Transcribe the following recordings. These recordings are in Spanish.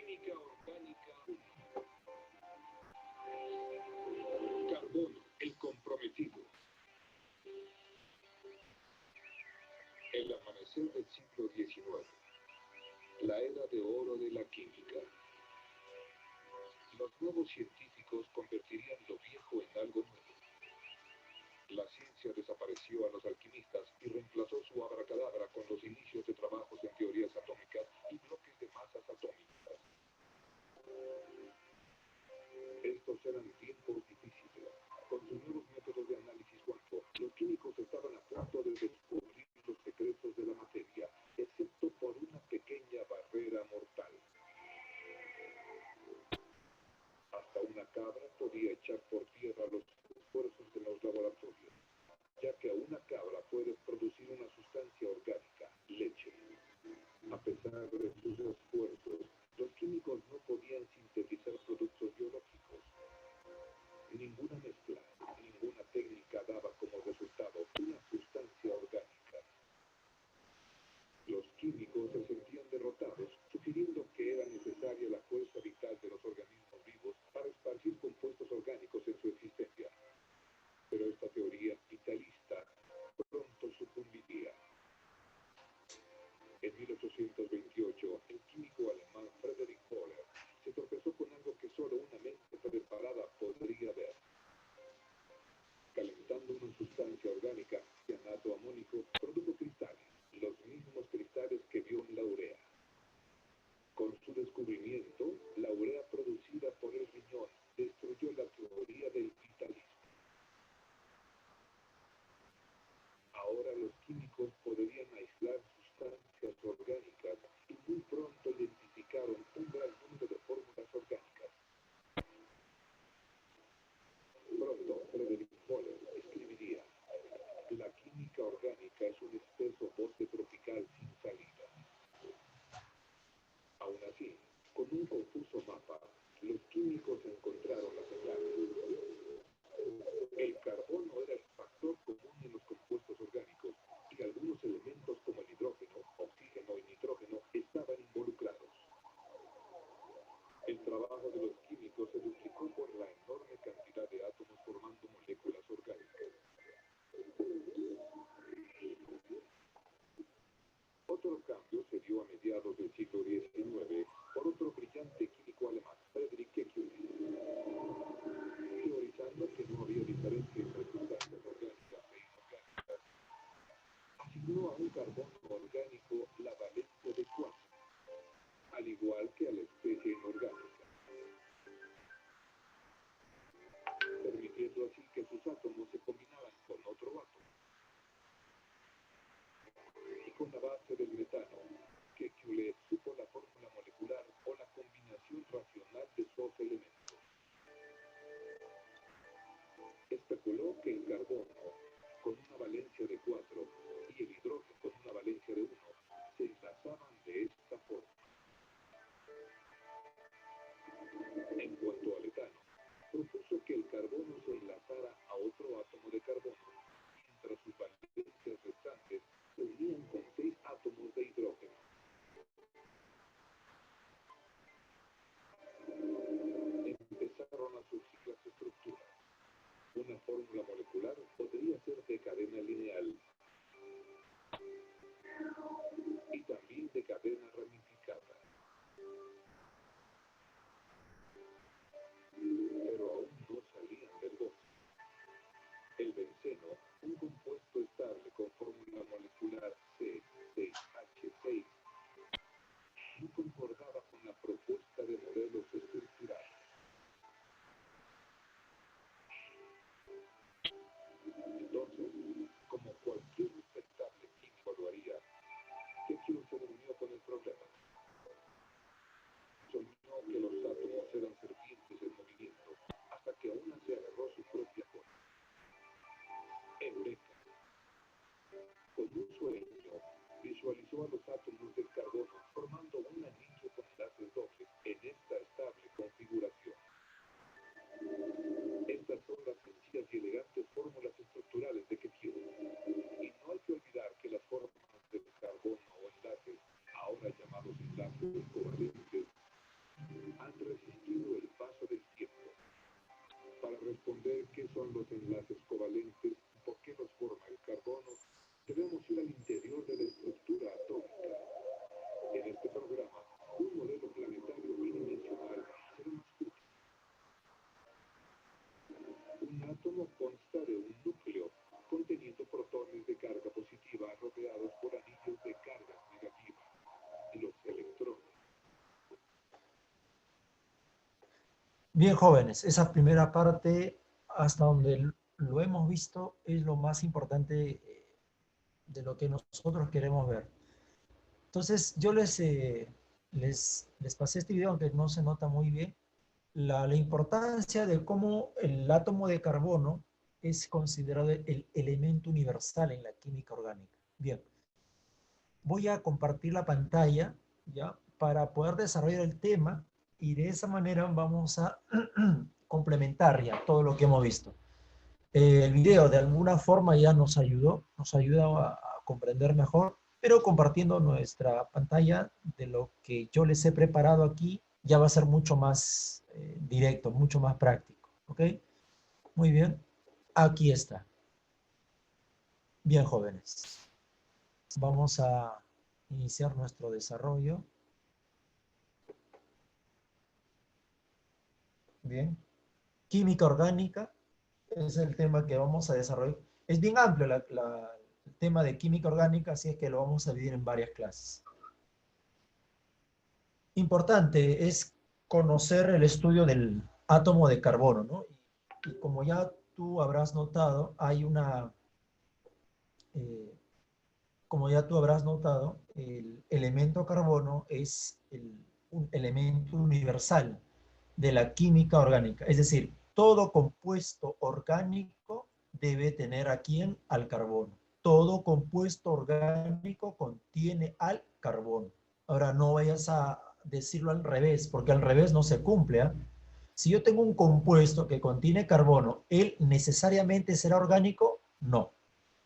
Química orgánica 1. Carbono, el comprometido. El amanecer del siglo XIX. La era de oro de la química. Los nuevos científicos convertirían lo viejo en algo nuevo. La ciencia desapareció a los alquimistas y reemplazó su abracadabra con los inicios de trabajos en teorías atómicas y bloques de masas atómicas. Estos eran tiempos difíciles. Con sus nuevos métodos de análisis cuántico, los químicos estaban a punto de descubrir los secretos de la materia, excepto por una pequeña barrera mortal. Hasta una cabra podía echar por tierra los esfuerzos en los laboratorios, ya que a una cabra puede producir una sustancia orgánica, leche. A pesar de sus esfuerzos, los químicos no podían sintetizar productos biológicos. Ninguna mezcla, ninguna técnica daba como resultado una sustancia orgánica. Los químicos se sentían derrotados, sugiriendo que era necesaria la fuerza vital de los organismos vivos para esparcir compuestos orgánicos en su existencia. Pero esta teoría vitalista pronto sucumbiría. En 1828, el químico alemán Friedrich Wöhler se tropezó con algo que solo una mente preparada podría ver. Calentando una sustancia orgánica, cianato amónico, produjo cristales, los mismos cristales que vio en la urea. Con su descubrimiento, la urea producida por el riñón destruyó la teoría del vitalismo. Ahora los químicos podrían aislar sustancias orgánicas y muy pronto identificaron un gran número de fórmulas orgánicas. Pronto, Friedrich Wöhler escribiría: la química orgánica es un espeso bosque tropical sin salida. Aún así, con un confuso mapa, los químicos encontraron la señal. El carbono era el factor común en los compuestos orgánicos y algunos elementos como el hidrógeno, oxígeno y nitrógeno estaban involucrados. El trabajo de los químicos se duplicó por la enorme cantidad de átomos formando moléculas orgánicas. Otro cambio se dio a mediados del siglo XIX por otro brillante químico alemán, Friedrich Kekulé. Teorizando que no había diferencia entre sustancias orgánicas e inorgánicas, asignó a un carbono orgánico la valencia de 4, al igual que a la especie inorgánica, permitiendo así que sus átomos se combinaran con otro átomo. Y con la base del metano, Kekulé supo la fórmula molecular o la combinación racional de dos elementos. Especuló que el carbono, con una valencia de 4, y el hidrógeno, con una valencia de 1, se enlazaban de esta forma. En cuanto al etano, propuso que el carbono se enlazara a otro átomo de carbono, mientras sus valencias restantes se unían con 6 átomos de hidrógeno. Empezaron a surgir las estructuras. Una fórmula molecular podría ser de cadena lineal y también de cadena ramificada. Pero aún no salían del bote. El benceno, un compuesto estable con fórmula molecular C6H6, no concordaba con la propuesta de modelos estructurales. Entonces, como cualquier respetable químico lo haría, Kekulé se reunió con el problema. Soñó que los átomos eran serpientes en movimiento, hasta que una se agarró su propia cola. Eureka. Con un sueño, visualizó a los átomos del carbono formando un anillo con enlaces dobles en esta estable configuración. Estas son las sencillas y elegantes fórmulas estructurales de Kekulé. Y no hay que olvidar que las formas del carbono o enlaces, ahora llamados enlaces covalentes, Bien, jóvenes, esa primera parte, hasta donde lo hemos visto, es lo más importante de lo que nosotros queremos ver. Entonces, yo les pasé este video, aunque no se nota muy bien, la importancia de cómo el átomo de carbono es considerado el elemento universal en la química orgánica. Bien, voy a compartir la pantalla, ¿ya? Para poder desarrollar el tema y de esa manera vamos a complementar ya todo lo que hemos visto. El video de alguna forma ya nos ayuda a comprender mejor, pero compartiendo nuestra pantalla de lo que yo les he preparado aquí, ya va a ser mucho más directo, mucho más práctico. ¿Ok? Muy bien. Aquí está. Bien, jóvenes. Vamos a iniciar nuestro desarrollo. Bien. Química orgánica es el tema que vamos a desarrollar. Es bien amplio el tema de química orgánica, así es que lo vamos a dividir en varias clases. Importante es conocer el estudio del átomo de carbono, ¿no? Y como ya tú habrás notado, hay una, eh, como ya tú habrás notado, el elemento carbono es un elemento universal de la química orgánica. Es decir, todo compuesto orgánico debe tener a quién, al carbono. Todo compuesto orgánico contiene al carbono. Ahora, no vayas a decirlo al revés, porque al revés no se cumple. ¿Eh? Si yo tengo un compuesto que contiene carbono, ¿él necesariamente será orgánico? No,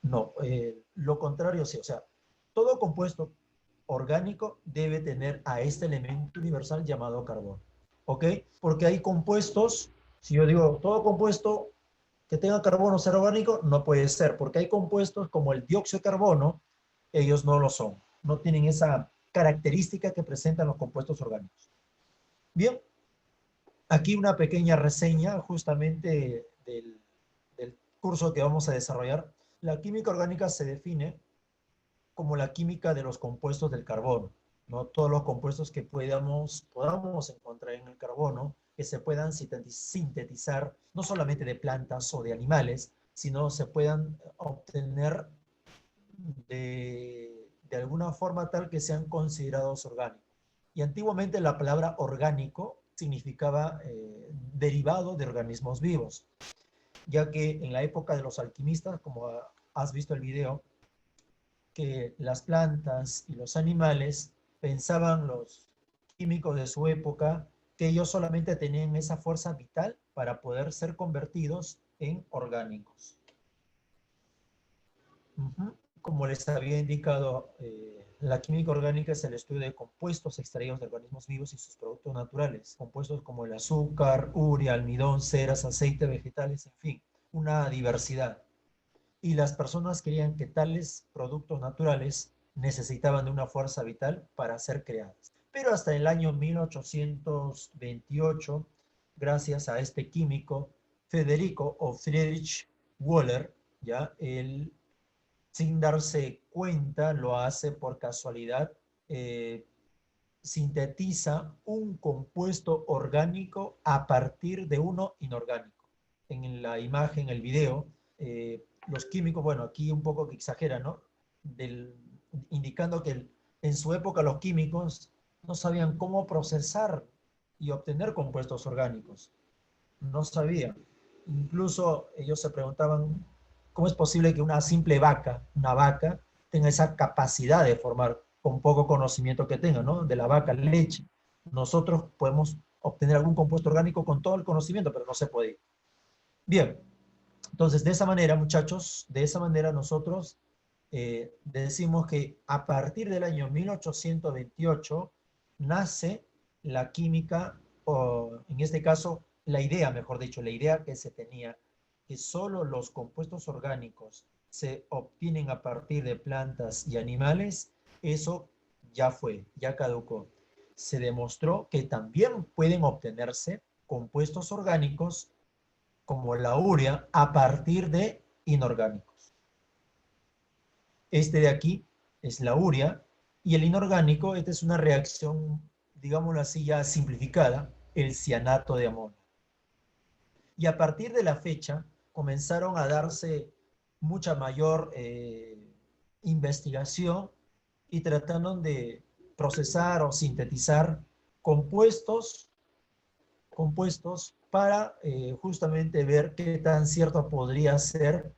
no. Lo contrario sí. O sea, todo compuesto orgánico debe tener a este elemento universal llamado carbono. ¿Ok? Porque hay compuestos, si yo digo todo compuesto que tenga carbono ser orgánico, no puede ser, porque hay compuestos como el dióxido de carbono, ellos no lo son, no tienen esa característica que presentan los compuestos orgánicos. Bien, aquí una pequeña reseña justamente del curso que vamos a desarrollar. La química orgánica se define como la química de los compuestos del carbono, ¿no? Todos los compuestos que podamos encontrar en el carbono, que se puedan sintetizar, no solamente de plantas o de animales, sino se puedan obtener de alguna forma tal que sean considerados orgánicos. Y antiguamente la palabra orgánico significaba derivado de organismos vivos, ya que en la época de los alquimistas, como has visto el video, que las plantas y los animales pensaban los químicos de su época que ellos solamente tenían esa fuerza vital para poder ser convertidos en orgánicos. Como les había indicado, la química orgánica es el estudio de compuestos extraídos de organismos vivos y sus productos naturales, compuestos como el azúcar, urea, almidón, ceras, aceite, vegetales, en fin, una diversidad. Y las personas creían que tales productos naturales necesitaban de una fuerza vital para ser creadas. Pero hasta el año 1828, gracias a este químico Federico o Friedrich Wöhler, ya él sin darse cuenta, lo hace por casualidad, sintetiza un compuesto orgánico a partir de uno inorgánico. En la imagen, el video, los químicos, bueno, aquí un poco que exagera, ¿no? Indicando que en su época los químicos no sabían cómo procesar y obtener compuestos orgánicos. No sabían. Incluso ellos se preguntaban cómo es posible que una simple vaca, una vaca, tenga esa capacidad de formar con poco conocimiento que tenga, ¿no? De la vaca, leche. Nosotros podemos obtener algún compuesto orgánico con todo el conocimiento, pero no se puede. Bien, entonces de esa manera, muchachos, de esa manera nosotros decimos que a partir del año 1828 nace la química, o en este caso, la idea, mejor dicho, la idea que se tenía, que solo los compuestos orgánicos se obtienen a partir de plantas y animales, eso ya fue, ya caducó. Se demostró que también pueden obtenerse compuestos orgánicos como la urea a partir de inorgánicos. Este de aquí es la urea y el inorgánico, esta es una reacción, digámoslo así, ya simplificada, el cianato de amonio. Y a partir de la fecha comenzaron a darse mucha mayor investigación y trataron de procesar o sintetizar compuestos, compuestos para justamente ver qué tan cierto podría ser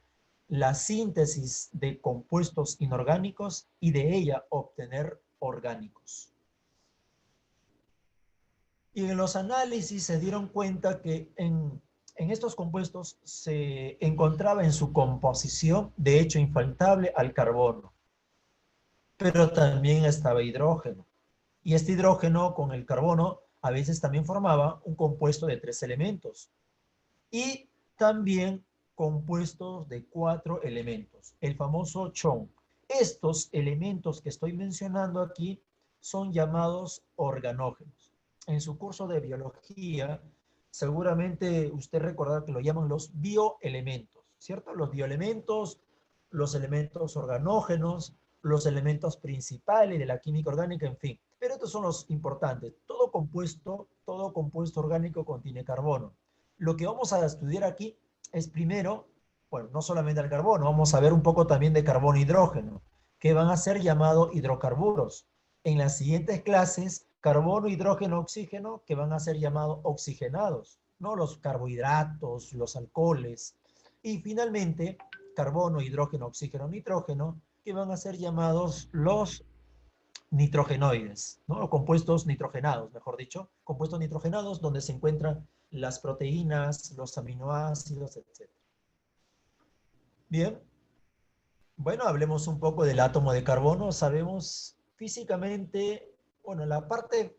la síntesis de compuestos inorgánicos y de ella obtener orgánicos. Y en los análisis se dieron cuenta que en estos compuestos se encontraba en su composición, de hecho infaltable, al carbono, pero también estaba hidrógeno. Y este hidrógeno con el carbono a veces también formaba un compuesto de 3 elementos. Y también compuestos de 4 elementos, el famoso chon. Estos elementos que estoy mencionando aquí son llamados organógenos. En su curso de biología, seguramente usted recordará que lo llaman los bioelementos, ¿cierto? Los bioelementos, los elementos organógenos, los elementos principales de la química orgánica, en fin. Pero estos son los importantes. Todo compuesto orgánico contiene carbono. Lo que vamos a estudiar aquí es primero, bueno, no solamente el carbono, vamos a ver un poco también de carbono e hidrógeno, que van a ser llamados hidrocarburos. En las siguientes clases, carbono, hidrógeno, oxígeno, que van a ser llamados oxigenados, ¿no? Los carbohidratos, los alcoholes. Y finalmente, carbono, hidrógeno, oxígeno, nitrógeno, que van a ser llamados los nitrogenoides, ¿no? O compuestos nitrogenados, mejor dicho, compuestos nitrogenados donde se encuentran las proteínas, los aminoácidos, etc. Bien, bueno, hablemos un poco del átomo de carbono. Sabemos físicamente, bueno, la parte,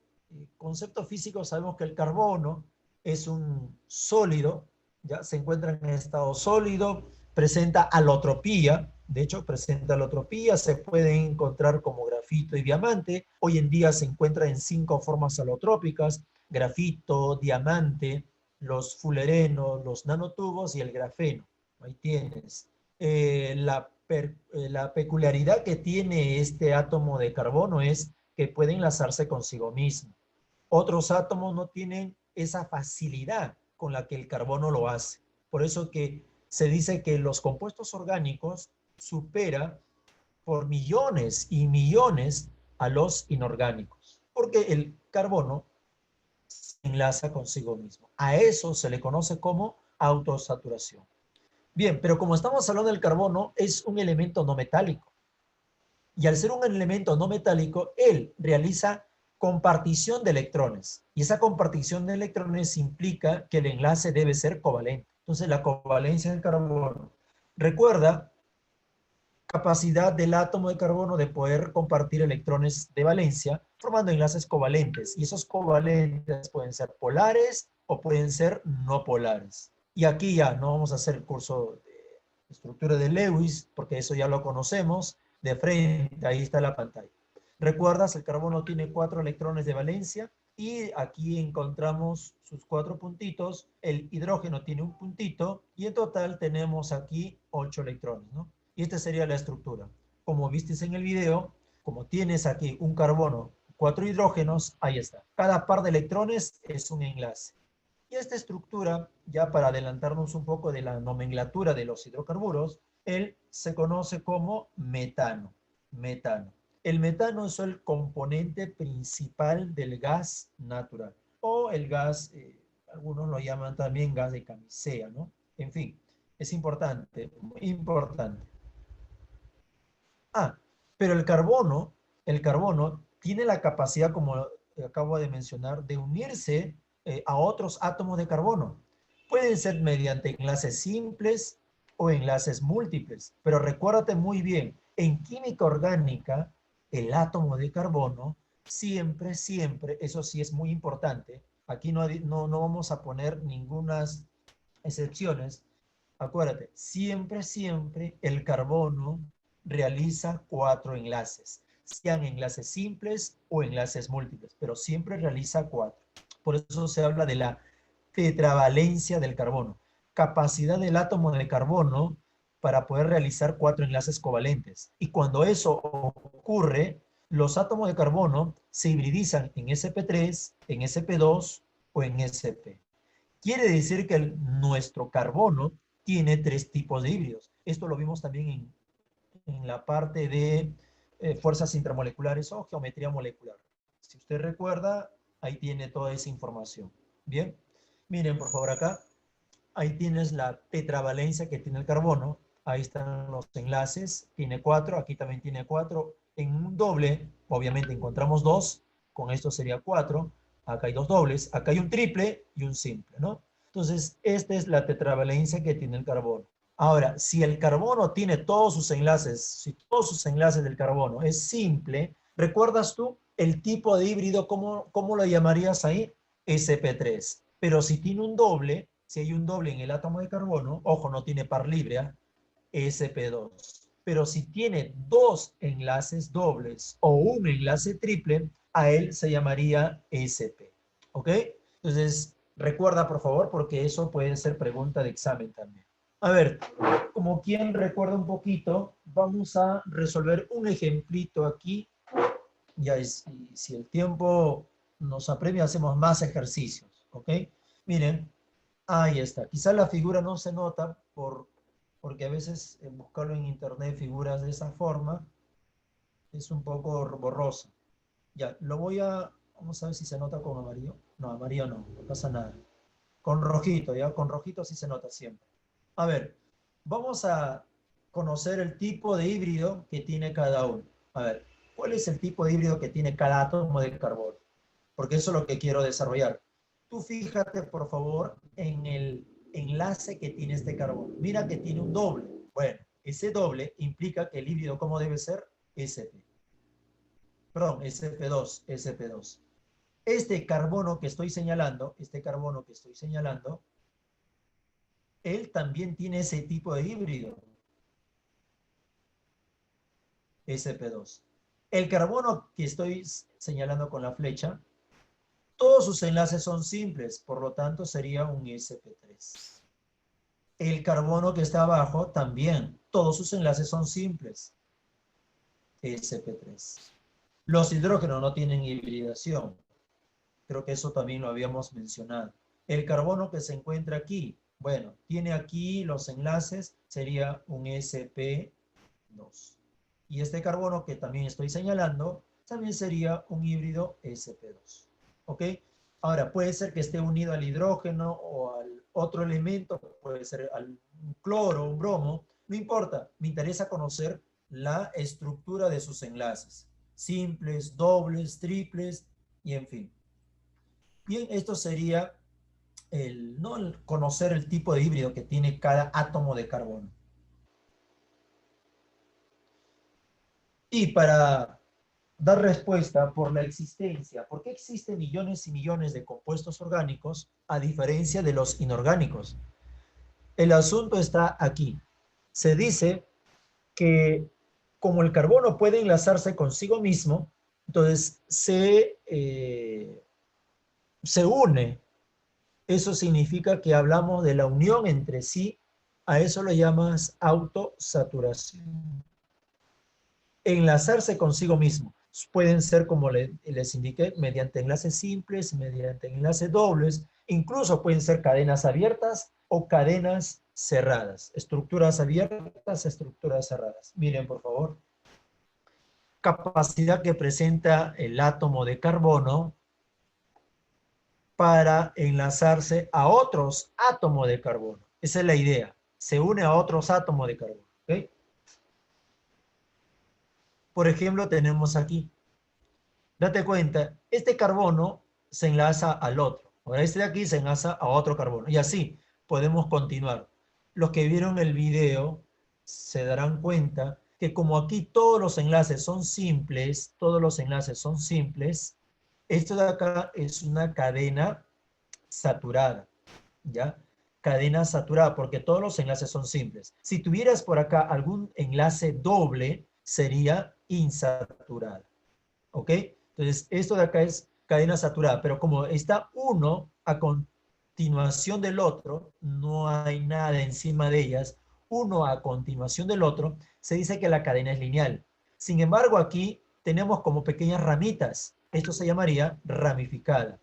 concepto físico, sabemos que el carbono es un sólido, ya se encuentra en estado sólido, presenta alotropía, de hecho presenta alotropía, se puede encontrar como grafito y diamante. Hoy en día se encuentra en 5 formas alotrópicas: grafito, diamante, los fullerenos, los nanotubos y el grafeno. Ahí tienes. La peculiaridad que tiene este átomo de carbono es que puede enlazarse consigo mismo. Otros átomos no tienen esa facilidad con la que el carbono lo hace. Por eso que se dice que los compuestos orgánicos supera por millones y millones a los inorgánicos, porque el carbono se enlaza consigo mismo. A eso se le conoce como autosaturación. Bien, pero como estamos hablando del carbono, es un elemento no metálico. Y al ser un elemento no metálico, él realiza compartición de electrones. Y esa compartición de electrones implica que el enlace debe ser covalente. Entonces, la covalencia del carbono. Recuerda, capacidad del átomo de carbono de poder compartir electrones de valencia formando enlaces covalentes. Y esos covalentes pueden ser polares o pueden ser no polares. Y aquí ya no vamos a hacer el curso de estructura de Lewis, porque eso ya lo conocemos de frente, ahí está la pantalla. ¿Recuerdas? El carbono tiene 4 electrones de valencia y aquí encontramos sus 4 puntitos. El hidrógeno tiene un puntito y en total tenemos aquí 8 electrones, ¿no? Y esta sería la estructura. Como vistes en el video, como tienes aquí un carbono, 4 hidrógenos, ahí está. Cada par de electrones es un enlace. Y esta estructura, ya para adelantarnos un poco de la nomenclatura de los hidrocarburos, él se conoce como metano. Metano. El metano es el componente principal del gas natural. O el gas, algunos lo llaman también gas de camisea, ¿no? En fin, es importante, muy importante. Ah, pero el carbono tiene la capacidad, como acabo de mencionar, de unirse a otros átomos de carbono. Pueden ser mediante enlaces simples o enlaces múltiples, pero recuérdate muy bien, en química orgánica, el átomo de carbono siempre, siempre, eso sí es muy importante, aquí no vamos a poner ninguna excepciones. Acuérdate, siempre, siempre el carbono realiza 4 enlaces, sean enlaces simples o enlaces múltiples, pero siempre realiza 4. Por eso se habla de la tetravalencia del carbono, capacidad del átomo de carbono para poder realizar 4 enlaces covalentes. Y cuando eso ocurre, los átomos de carbono se hibridizan en sp3, en sp2 o en sp. Quiere decir que nuestro carbono tiene 3 tipos de híbridos. Esto lo vimos también en la parte de fuerzas intramoleculares o geometría molecular. Si usted recuerda, ahí tiene toda esa información. Bien, miren por favor acá, ahí tienes la tetravalencia que tiene el carbono, ahí están los enlaces, tiene 4, aquí también tiene 4, en un doble, obviamente encontramos 2, con esto sería 4, acá hay 2 dobles, acá hay un triple y un simple, ¿no? Entonces, esta es la tetravalencia que tiene el carbono. Ahora, si el carbono tiene todos sus enlaces, si todos sus enlaces del carbono es simple, ¿recuerdas tú el tipo de híbrido, cómo lo llamarías ahí? sp3. Pero si tiene un doble, si hay un doble en el átomo de carbono, ojo, no tiene par libre, ¿eh? sp2. Pero si tiene 2 enlaces dobles o un enlace triple, a él se llamaría sp. ¿Ok? Entonces, recuerda por favor, porque eso puede ser pregunta de examen también. A ver, como quien recuerda un poquito, vamos a resolver un ejemplito aquí. Ya es, si el tiempo nos apremia, hacemos más ejercicios. ¿Ok? Miren, ahí está. Quizá la figura no se nota porque a veces buscarlo en internet figuras de esa forma es un poco borrosa. Ya, vamos a ver si se nota con amarillo. No, amarillo no pasa nada. Con rojito, ya, con rojito sí se nota siempre. A ver, vamos a conocer el tipo de híbrido que tiene cada uno. A ver, ¿cuál es el tipo de híbrido que tiene cada átomo de carbono? Porque eso es lo que quiero desarrollar. Tú fíjate, por favor, en el enlace que tiene este carbono. Mira que tiene un doble. Bueno, ese doble implica que el híbrido, ¿cómo debe ser? SP. Perdón, SP2, SP2. Este carbono que estoy señalando, él también tiene ese tipo de híbrido, SP2. El carbono que estoy señalando con la flecha, todos sus enlaces son simples, por lo tanto sería un sp3. El carbono que está abajo también, todos sus enlaces son simples, sp3. Los hidrógenos no tienen hibridación, creo que eso también lo habíamos mencionado. El carbono que se encuentra aquí, bueno, tiene aquí los enlaces, sería un sp2. Y este carbono que también estoy señalando, también sería un híbrido sp2. ¿Ok? Ahora, puede ser que esté unido al hidrógeno o al otro elemento, puede ser al cloro, un bromo, no importa, me interesa conocer la estructura de sus enlaces, simples, dobles, triples y en fin. Bien, esto sería ¿no? El conocer el tipo de híbrido que tiene cada átomo de carbono. Y para dar respuesta por la existencia, ¿por qué existen millones y millones de compuestos orgánicos a diferencia de los inorgánicos? El asunto está aquí. Se dice que como el carbono puede enlazarse consigo mismo, entonces se une. Eso significa que hablamos de la unión entre sí, a eso lo llamas autosaturación. Enlazarse consigo mismo. Pueden ser, como les indiqué, mediante enlaces simples, mediante enlaces dobles, incluso pueden ser cadenas abiertas o cadenas cerradas. Estructuras abiertas, estructuras cerradas. Miren, por favor. Capacidad que presenta el átomo de carbono para enlazarse a otros átomos de carbono. Esa es la idea. Se une a otros átomos de carbono. ¿Okay? Por ejemplo, tenemos aquí. Date cuenta, este carbono se enlaza al otro. Ahora este de aquí se enlaza a otro carbono. Y así podemos continuar. Los que vieron el video se darán cuenta que como aquí todos los enlaces son simples, esto de acá es una cadena saturada, ¿ya? Cadena saturada, porque todos los enlaces son simples. Si tuvieras por acá algún enlace doble, sería insaturada, ¿ok? Entonces, esto de acá es cadena saturada, pero como está uno a continuación del otro, no hay nada encima de ellas, uno a continuación del otro, se dice que la cadena es lineal. Sin embargo, aquí tenemos como pequeñas ramitas. Esto se llamaría ramificada.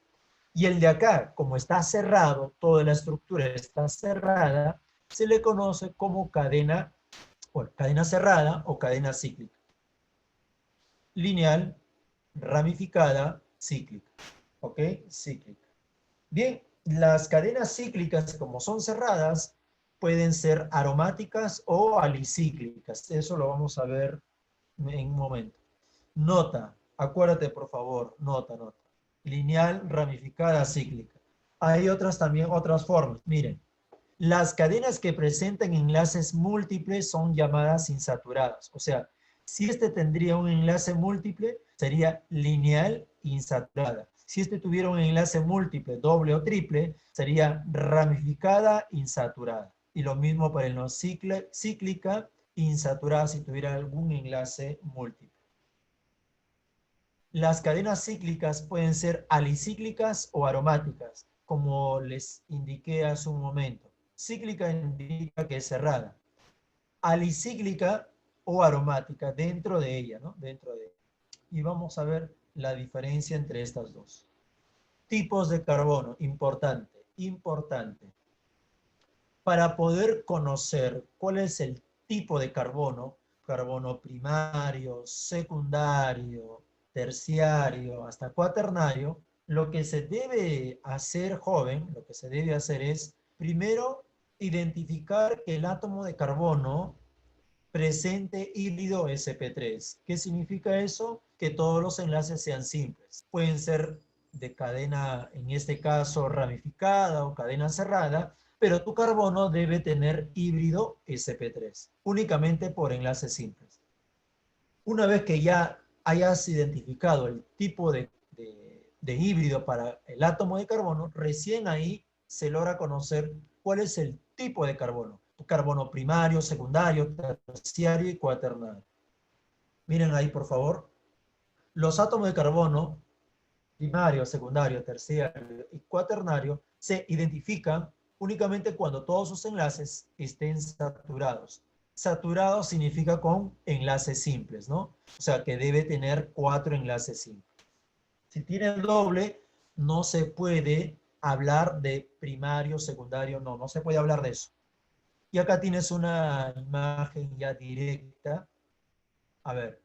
Y el de acá, como está cerrado, toda la estructura está cerrada, se le conoce como cadena, bueno, cadena cerrada o cadena cíclica. Lineal, ramificada, cíclica. ¿Ok? Cíclica. Bien, las cadenas cíclicas, como son cerradas, pueden ser aromáticas o alicíclicas. Eso lo vamos a ver en un momento. Nota, acuérdate por favor, nota. Lineal, ramificada, cíclica. Hay otras también, otras formas. Miren, las cadenas que presentan enlaces múltiples son llamadas insaturadas. O sea, si este tendría un enlace múltiple, sería lineal insaturada. Si este tuviera un enlace múltiple, doble o triple, sería ramificada insaturada. Y lo mismo para el no cíclica insaturada si tuviera algún enlace múltiple. Las cadenas cíclicas pueden ser alicíclicas o aromáticas, como les indiqué hace un momento. Cíclica indica que es cerrada. Alicíclica o aromática dentro de ella, ¿no? Dentro de ella. Y vamos a ver la diferencia entre estas dos. Tipos de carbono, importante. Para poder conocer cuál es el tipo de carbono, carbono primario, secundario, terciario, hasta cuaternario, lo que se debe hacer, joven, lo que se debe hacer es, primero, identificar que el átomo de carbono presente híbrido sp3. ¿Qué significa eso? Que todos los enlaces sean simples. Pueden ser de cadena, en este caso, ramificada o cadena cerrada, pero tu carbono debe tener híbrido sp3, únicamente por enlaces simples. Una vez que ya hayas identificado el tipo de híbrido para el átomo de carbono, recién ahí se logra conocer cuál es el tipo de carbono. Carbono primario, secundario, terciario y cuaternario. Miren ahí, por favor. Los átomos de carbono, primario, secundario, terciario y cuaternario, se identifican únicamente cuando todos sus enlaces estén saturados. Saturado significa con enlaces simples, ¿no? O sea, que debe tener 4 enlaces simples. Si tiene doble, no se puede hablar de primario, secundario, no se puede hablar de eso. Y acá tienes una imagen ya directa. A ver,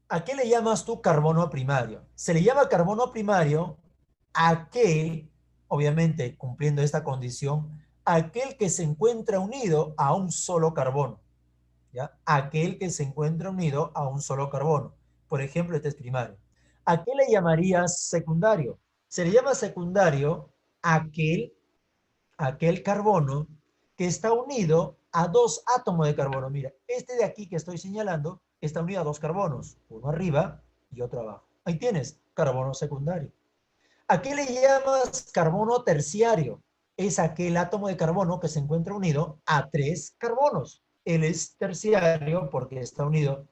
¿a qué le llamas tú carbono primario? Se le llama carbono primario a aquel, obviamente cumpliendo esta condición, aquel que se encuentra unido a un solo carbono. ¿Ya? Aquel que se encuentra unido a un solo carbono. Por ejemplo, este es primario. ¿A qué le llamarías secundario? Se le llama secundario aquel carbono que está unido a dos átomos de carbono. Mira, este de aquí que estoy señalando está unido a dos carbonos, uno arriba y otro abajo. Ahí tienes, carbono secundario. ¿A qué le llamas carbono terciario? Es aquel átomo de carbono que se encuentra unido a tres carbonos. Él es terciario porque está unido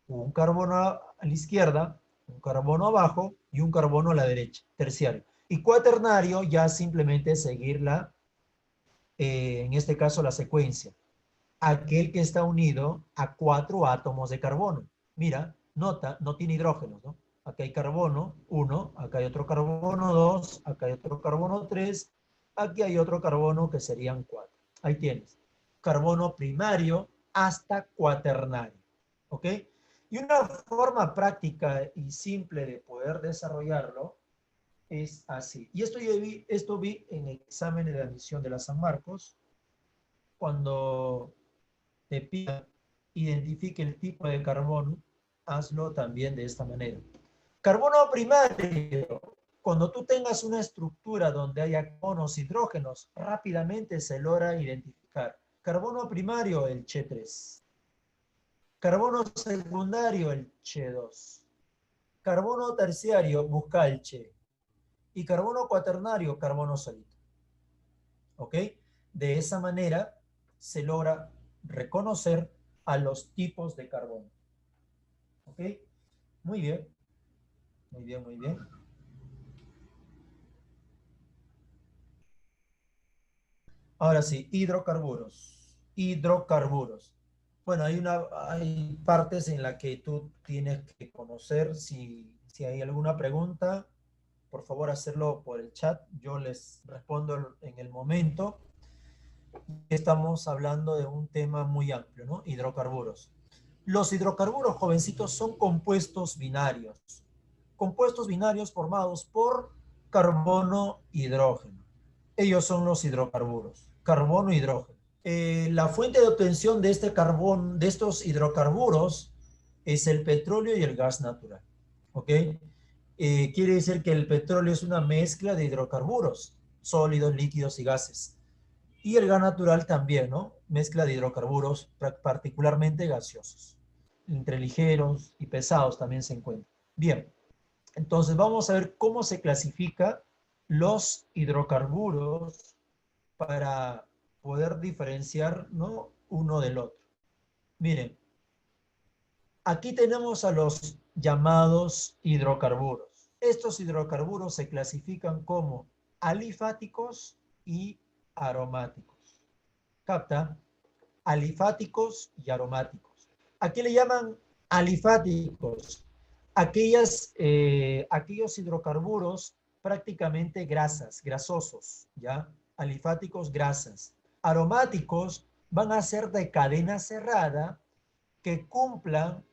un carbono a la izquierda, un carbono abajo y un carbono a la derecha, terciario. Y cuaternario ya simplemente seguir en este caso la secuencia. Aquel que está unido a 4 átomos de carbono. Mira, nota, no tiene hidrógenos, ¿no? Acá hay carbono 1, acá hay otro carbono 2, acá hay otro carbono 3, aquí hay otro carbono que serían 4. Ahí tienes. Carbono primario hasta cuaternario. ¿Ok? Y una forma práctica y simple de poder desarrollarlo es así. Y esto vi en exámenes de admisión de la San Marcos, cuando te pida identifique el tipo de carbono, hazlo también de esta manera. Carbono primario. Cuando tú tengas una estructura donde haya carbonos, hidrógenos, rápidamente se logra identificar. Carbono primario, el Che3. Carbono secundario, el Che2. Carbono terciario, busca el Che. Y carbono cuaternario, carbono solito. ¿Ok? De esa manera se logra reconocer a los tipos de carbono. ¿Ok? Muy bien. Muy bien, muy bien. Ahora sí, hidrocarburos. Hidrocarburos. Bueno, hay partes en las que tú tienes que conocer. Si hay alguna pregunta, por favor hacerlo por el chat, yo les respondo en el momento. Estamos hablando de un tema muy amplio, ¿no? Hidrocarburos. Los hidrocarburos, jovencitos, son compuestos binarios. Compuestos binarios formados por carbono e hidrógeno. Ellos son los hidrocarburos, carbono e hidrógeno. La fuente de obtención de este carbón, de estos hidrocarburos, es el petróleo y el gas natural. ¿Ok? Quiere decir que el petróleo es una mezcla de hidrocarburos, sólidos, líquidos y gases. Y el gas natural también, ¿no? Mezcla de hidrocarburos, particularmente gaseosos. Entre ligeros y pesados también se encuentran. Bien, entonces vamos a ver cómo se clasifica los hidrocarburos para poder diferenciar, ¿no?, uno del otro. Miren, aquí tenemos a los llamados hidrocarburos. Estos hidrocarburos se clasifican como alifáticos y aromáticos. ¿Capta? Alifáticos y aromáticos. ¿A qué le llaman alifáticos? Aquellos hidrocarburos prácticamente grasas, grasosos, ¿ya? Alifáticos, grasas. Aromáticos van a ser de cadena cerrada que cumplan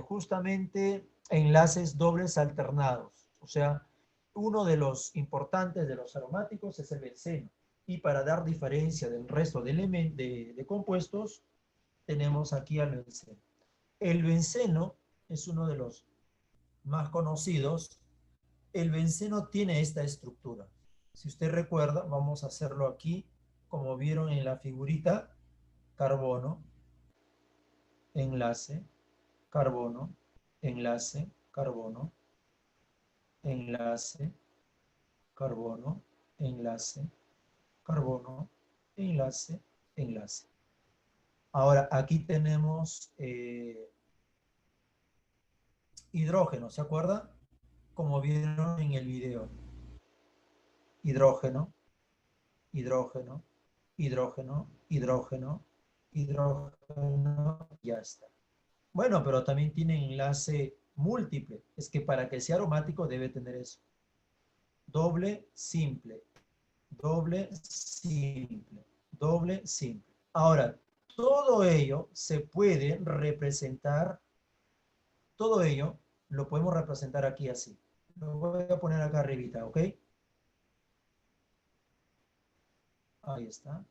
justamente enlaces dobles alternados. O sea, uno de los importantes de los aromáticos es el benceno. Y para dar diferencia del resto de compuestos, tenemos aquí al benceno. El benceno es uno de los más conocidos. El benceno tiene esta estructura. Si usted recuerda, vamos a hacerlo aquí, como vieron en la figurita: carbono, enlace, carbono, enlace, carbono, enlace, carbono, enlace, carbono, enlace, enlace. Ahora, aquí tenemos hidrógeno, ¿se acuerda? Como vieron en el video. Hidrógeno, hidrógeno, hidrógeno, hidrógeno, hidrógeno, ya está. Bueno, pero también tiene enlace múltiple. Es que para que sea aromático debe tener eso. Doble, simple. Doble, simple. Doble, simple. Ahora, todo ello se puede representar, todo ello lo podemos representar aquí así. Lo voy a poner acá arribita, ¿ok? Ahí está.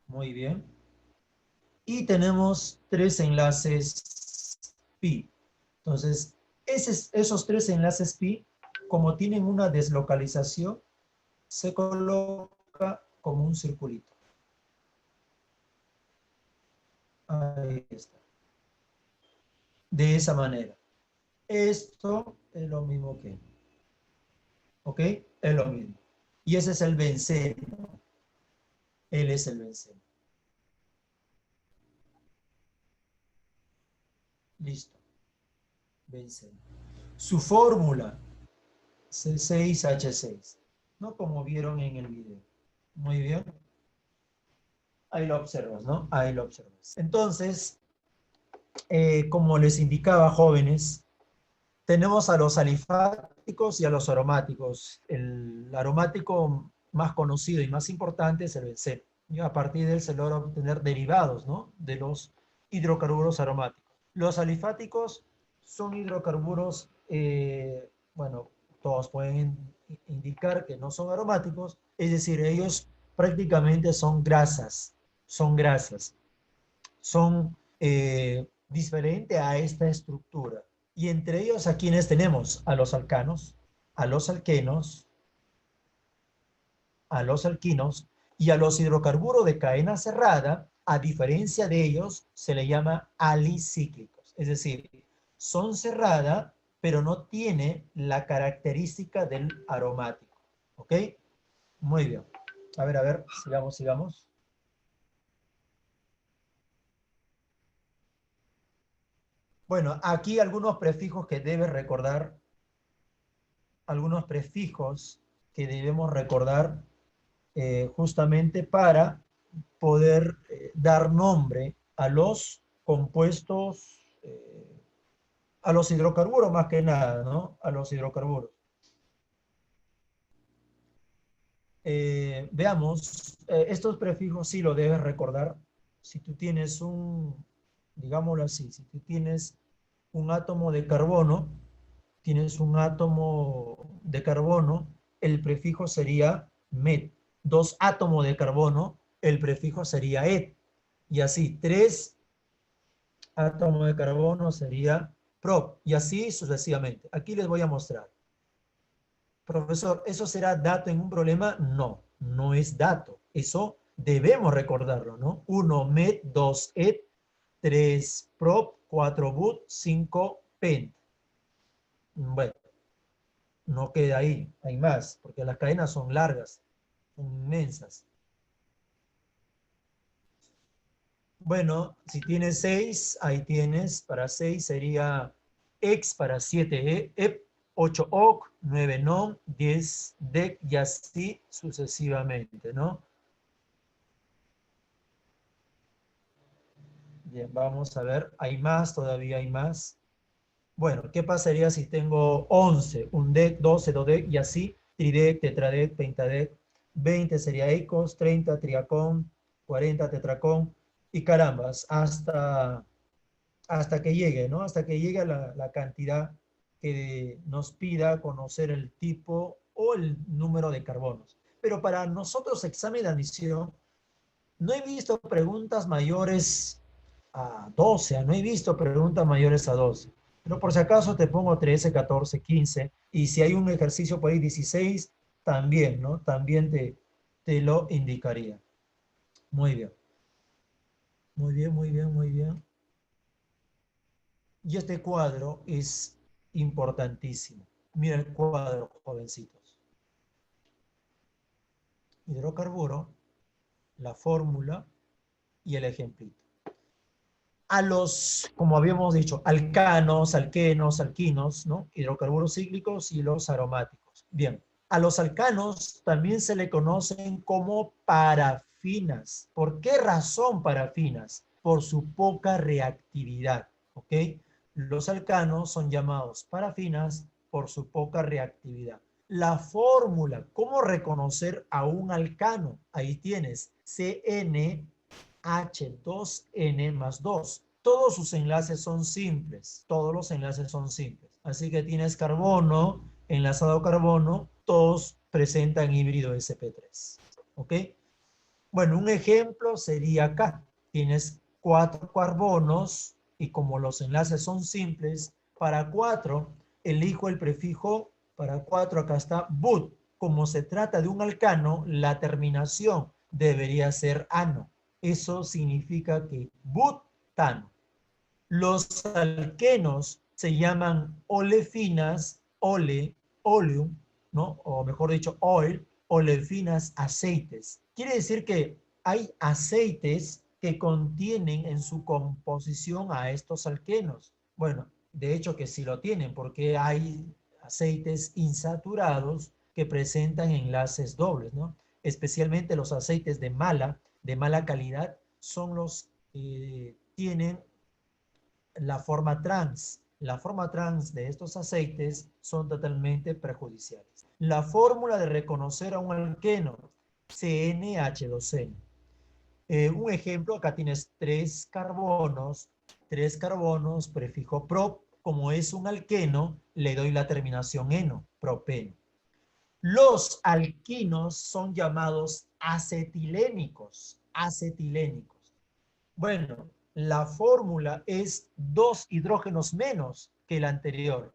Muy bien. Y tenemos tres enlaces pi. Entonces, esos tres enlaces pi, como tienen una deslocalización, se coloca como un circulito. Ahí está. De esa manera. Esto es lo mismo que, ¿ok? Es lo mismo. Y ese es el benceno. Él es el benceno. Listo. Benceno. Su fórmula, C6H6. ¿No? Como vieron en el video. Muy bien. Ahí lo observas, ¿no? Ahí lo observas. Entonces, como les indicaba, jóvenes, tenemos a los alifáticos y a los aromáticos. El aromático más conocido y más importante es el benceno. Y a partir de él se logra obtener derivados, ¿no?, de los hidrocarburos aromáticos. Los alifáticos son hidrocarburos, bueno, todos pueden indicar que no son aromáticos, es decir, ellos prácticamente son grasas, son grasas, son diferentes a esta estructura. Y entre ellos, ¿a quiénes tenemos? A los alcanos, a los alquenos, a los alquinos y a los hidrocarburos de cadena cerrada. A diferencia de ellos, se le llama alicíclicos. Es decir, son cerrada, pero no tiene la característica del aromático. ¿Ok? Muy bien. A ver, sigamos, sigamos. Bueno, aquí algunos prefijos que debes recordar, algunos prefijos que debemos recordar justamente para poder dar nombre a los compuestos, a los hidrocarburos más que nada, ¿no? A los hidrocarburos. Veamos, estos prefijos sí lo debes recordar. Si tú tienes digámoslo así, si tú tienes un átomo de carbono, el prefijo sería met. Dos átomos de carbono, el prefijo sería et. Y así, tres átomos de carbono sería prop. Y así sucesivamente. Aquí les voy a mostrar. Profesor, ¿eso será dato en un problema? No, no es dato. Eso debemos recordarlo, ¿no? 1 met, 2 et, 3 prop, 4 but, 5 pent. Bueno, no queda ahí, hay más, porque las cadenas son largas, son inmensas. Bueno, si tienes 6, ahí tienes, para 6 sería x para 7, ep, 8 oc, 9 non, 10 dec, y así sucesivamente, ¿no? Bien, vamos a ver, hay más, todavía hay más. Bueno, ¿qué pasaría si tengo 11? Un dec, 12, dodec, y así, tridec, tetradec, pentadec, 20 sería ecos, 30 triacón, 40 tetracón, y carambas, hasta que llegue, ¿no? Hasta que llegue la cantidad que nos pida conocer el tipo o el número de carbonos. Pero para nosotros, examen de admisión, no he visto preguntas mayores a 12, no he visto preguntas mayores a 12. Pero por si acaso te pongo 13, 14, 15, y si hay un ejercicio por ahí 16, también, ¿no? También te lo indicaría. Muy bien. Muy bien, muy bien, muy bien. Y este cuadro es importantísimo. Mira el cuadro, jovencitos. Hidrocarburo, la fórmula y el ejemplito. A los, como habíamos dicho, alcanos, alquenos, alquinos, ¿no? Hidrocarburos cíclicos y los aromáticos. Bien, a los alcanos también se le conocen como parafinas. ¿Por qué razón parafinas? Por su poca reactividad, ¿ok? Los alcanos son llamados parafinas por su poca reactividad. La fórmula, ¿cómo reconocer a un alcano? Ahí tienes CN H2N más 2. Todos sus enlaces son simples. Todos los enlaces son simples. Así que tienes carbono, enlazado a carbono, todos presentan híbrido sp3. ¿Ok? Bueno, un ejemplo sería acá. Tienes 4 carbonos y como los enlaces son simples, para 4 elijo el prefijo para 4. Acá está but. Como se trata de un alcano, la terminación debería ser ano. Eso significa que butano. Los alquenos se llaman olefinas, oleum, ¿no? O mejor dicho, oil, olefinas, aceites. Quiere decir que hay aceites que contienen en su composición a estos alquenos. Bueno, de hecho que sí lo tienen, porque hay aceites insaturados que presentan enlaces dobles, ¿no? Especialmente los aceites de mala calidad, son los que tienen la forma trans. La forma trans de estos aceites son totalmente perjudiciales. La fórmula de reconocer a un alqueno, CnH2n. Un ejemplo, acá tienes 3 carbonos, prefijo prop. Como es un alqueno, le doy la terminación eno, propeno. Los alquinos son llamados acetilénicos, acetilénicos. Bueno, la fórmula es 2 hidrógenos menos que la anterior.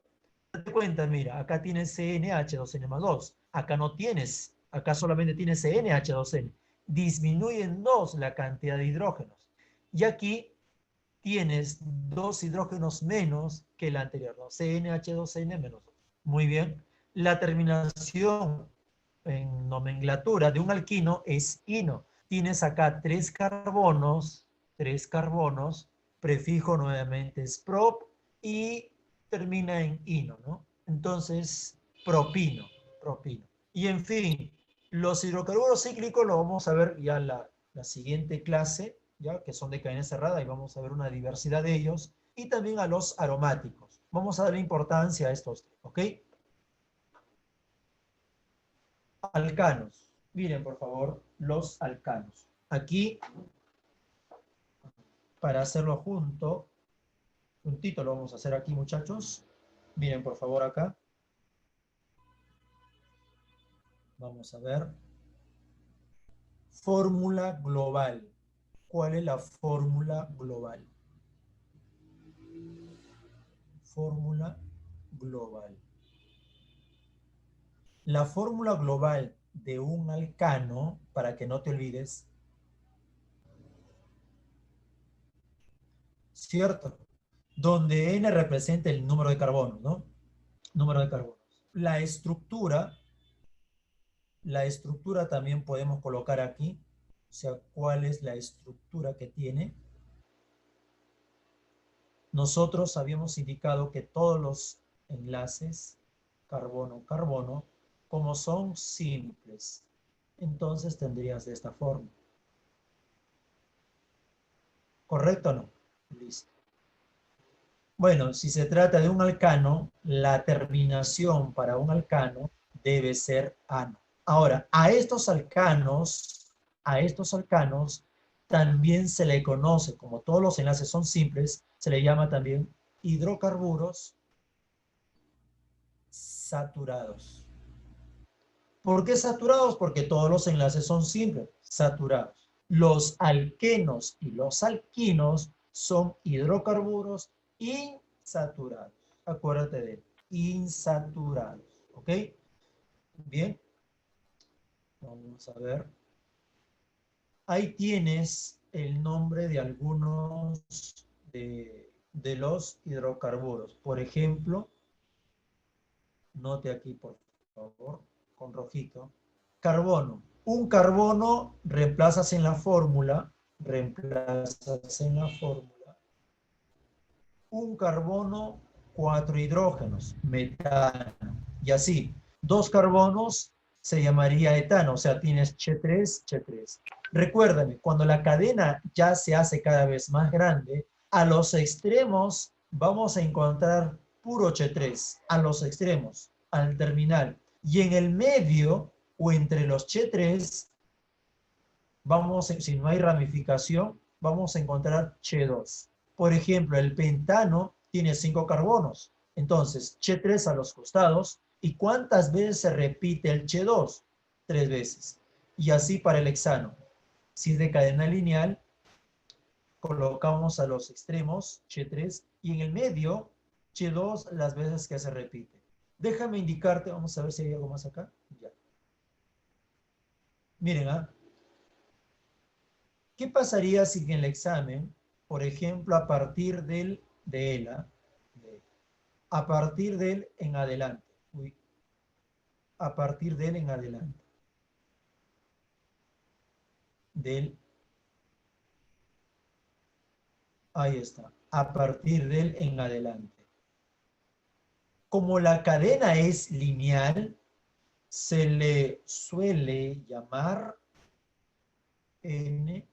Date cuenta, mira, acá tienes CnH2n más 2. Acá no tienes, acá solamente tienes CnH2n. Disminuye en 2 la cantidad de hidrógenos. Y aquí tienes 2 hidrógenos menos que la anterior, ¿no? CnH2n menos 2. Muy bien. La terminación en nomenclatura de un alquino es ino. Tienes acá 3 carbonos, prefijo nuevamente es prop y termina en ino, ¿no? Entonces, propino. Y en fin, los hidrocarburos cíclicos lo vamos a ver ya la siguiente clase, ya que son de cadena cerrada y vamos a ver una diversidad de ellos, y también a los aromáticos. Vamos a dar importancia a estos tres, ¿ok? Alcanos. Miren, por favor, los alcanos. Aquí, para hacerlo juntito lo vamos a hacer aquí, muchachos. Miren, por favor, acá. Vamos a ver. Fórmula global. ¿Cuál es la fórmula global? Fórmula global. La fórmula global de un alcano, para que no te olvides, ¿cierto? Donde N representa el número de carbono, ¿no? Número de carbonos. La estructura también podemos colocar aquí, o sea, cuál es la estructura que tiene. Nosotros habíamos indicado que todos los enlaces carbono-carbono, como son simples, entonces tendrías de esta forma. ¿Correcto o no? Listo. Bueno, si se trata de un alcano, la terminación para un alcano debe ser ano. Ahora, a estos alcanos también se le conoce, como todos los enlaces son simples, se le llama también hidrocarburos saturados. ¿Por qué saturados? Porque todos los enlaces son simples, saturados. Los alquenos y los alquinos son hidrocarburos insaturados. Acuérdate de insaturados. ¿Ok? Bien. Vamos a ver. Ahí tienes el nombre de algunos de los hidrocarburos. Por ejemplo, note aquí, por favor, con rojito. Carbono. Un carbono reemplazas en la fórmula. Un carbono, 4 hidrógenos, metano. Y así, 2 carbonos se llamaría etano, o sea, tienes Ch3, Ch3. Recuérdame, cuando la cadena ya se hace cada vez más grande, a los extremos vamos a encontrar puro Ch3, a los extremos, al terminal. Y en el medio, o entre los Ch3, si no hay ramificación, vamos a encontrar Ch2. Por ejemplo, el pentano tiene 5 carbonos. Entonces, Ch3 a los costados. ¿Y cuántas veces se repite el Ch2? 3 veces. Y así para el hexano. Si es de cadena lineal, colocamos a los extremos Ch3 y en el medio Ch2 las veces que se repite. Déjame indicarte, vamos a ver si hay algo más acá. Ya. Miren, ¿qué pasaría si en el examen, por ejemplo, a partir de ELA, a partir de él en adelante, a partir de él en adelante, del, ahí está, a partir de él en adelante. Como la cadena es lineal, se le suele llamar N-butano.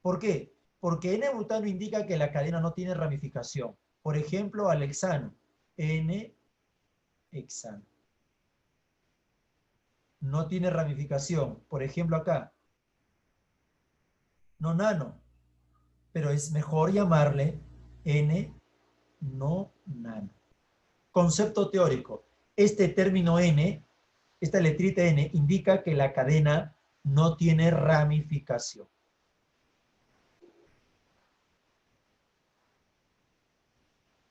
¿Por qué? Porque N-butano indica que la cadena no tiene ramificación. Por ejemplo, al hexano, N-hexano. No tiene ramificación. Por ejemplo, acá, nonano. Pero es mejor llamarle N-no nano. Concepto teórico. Este término N, esta letrita N, indica que la cadena no tiene ramificación.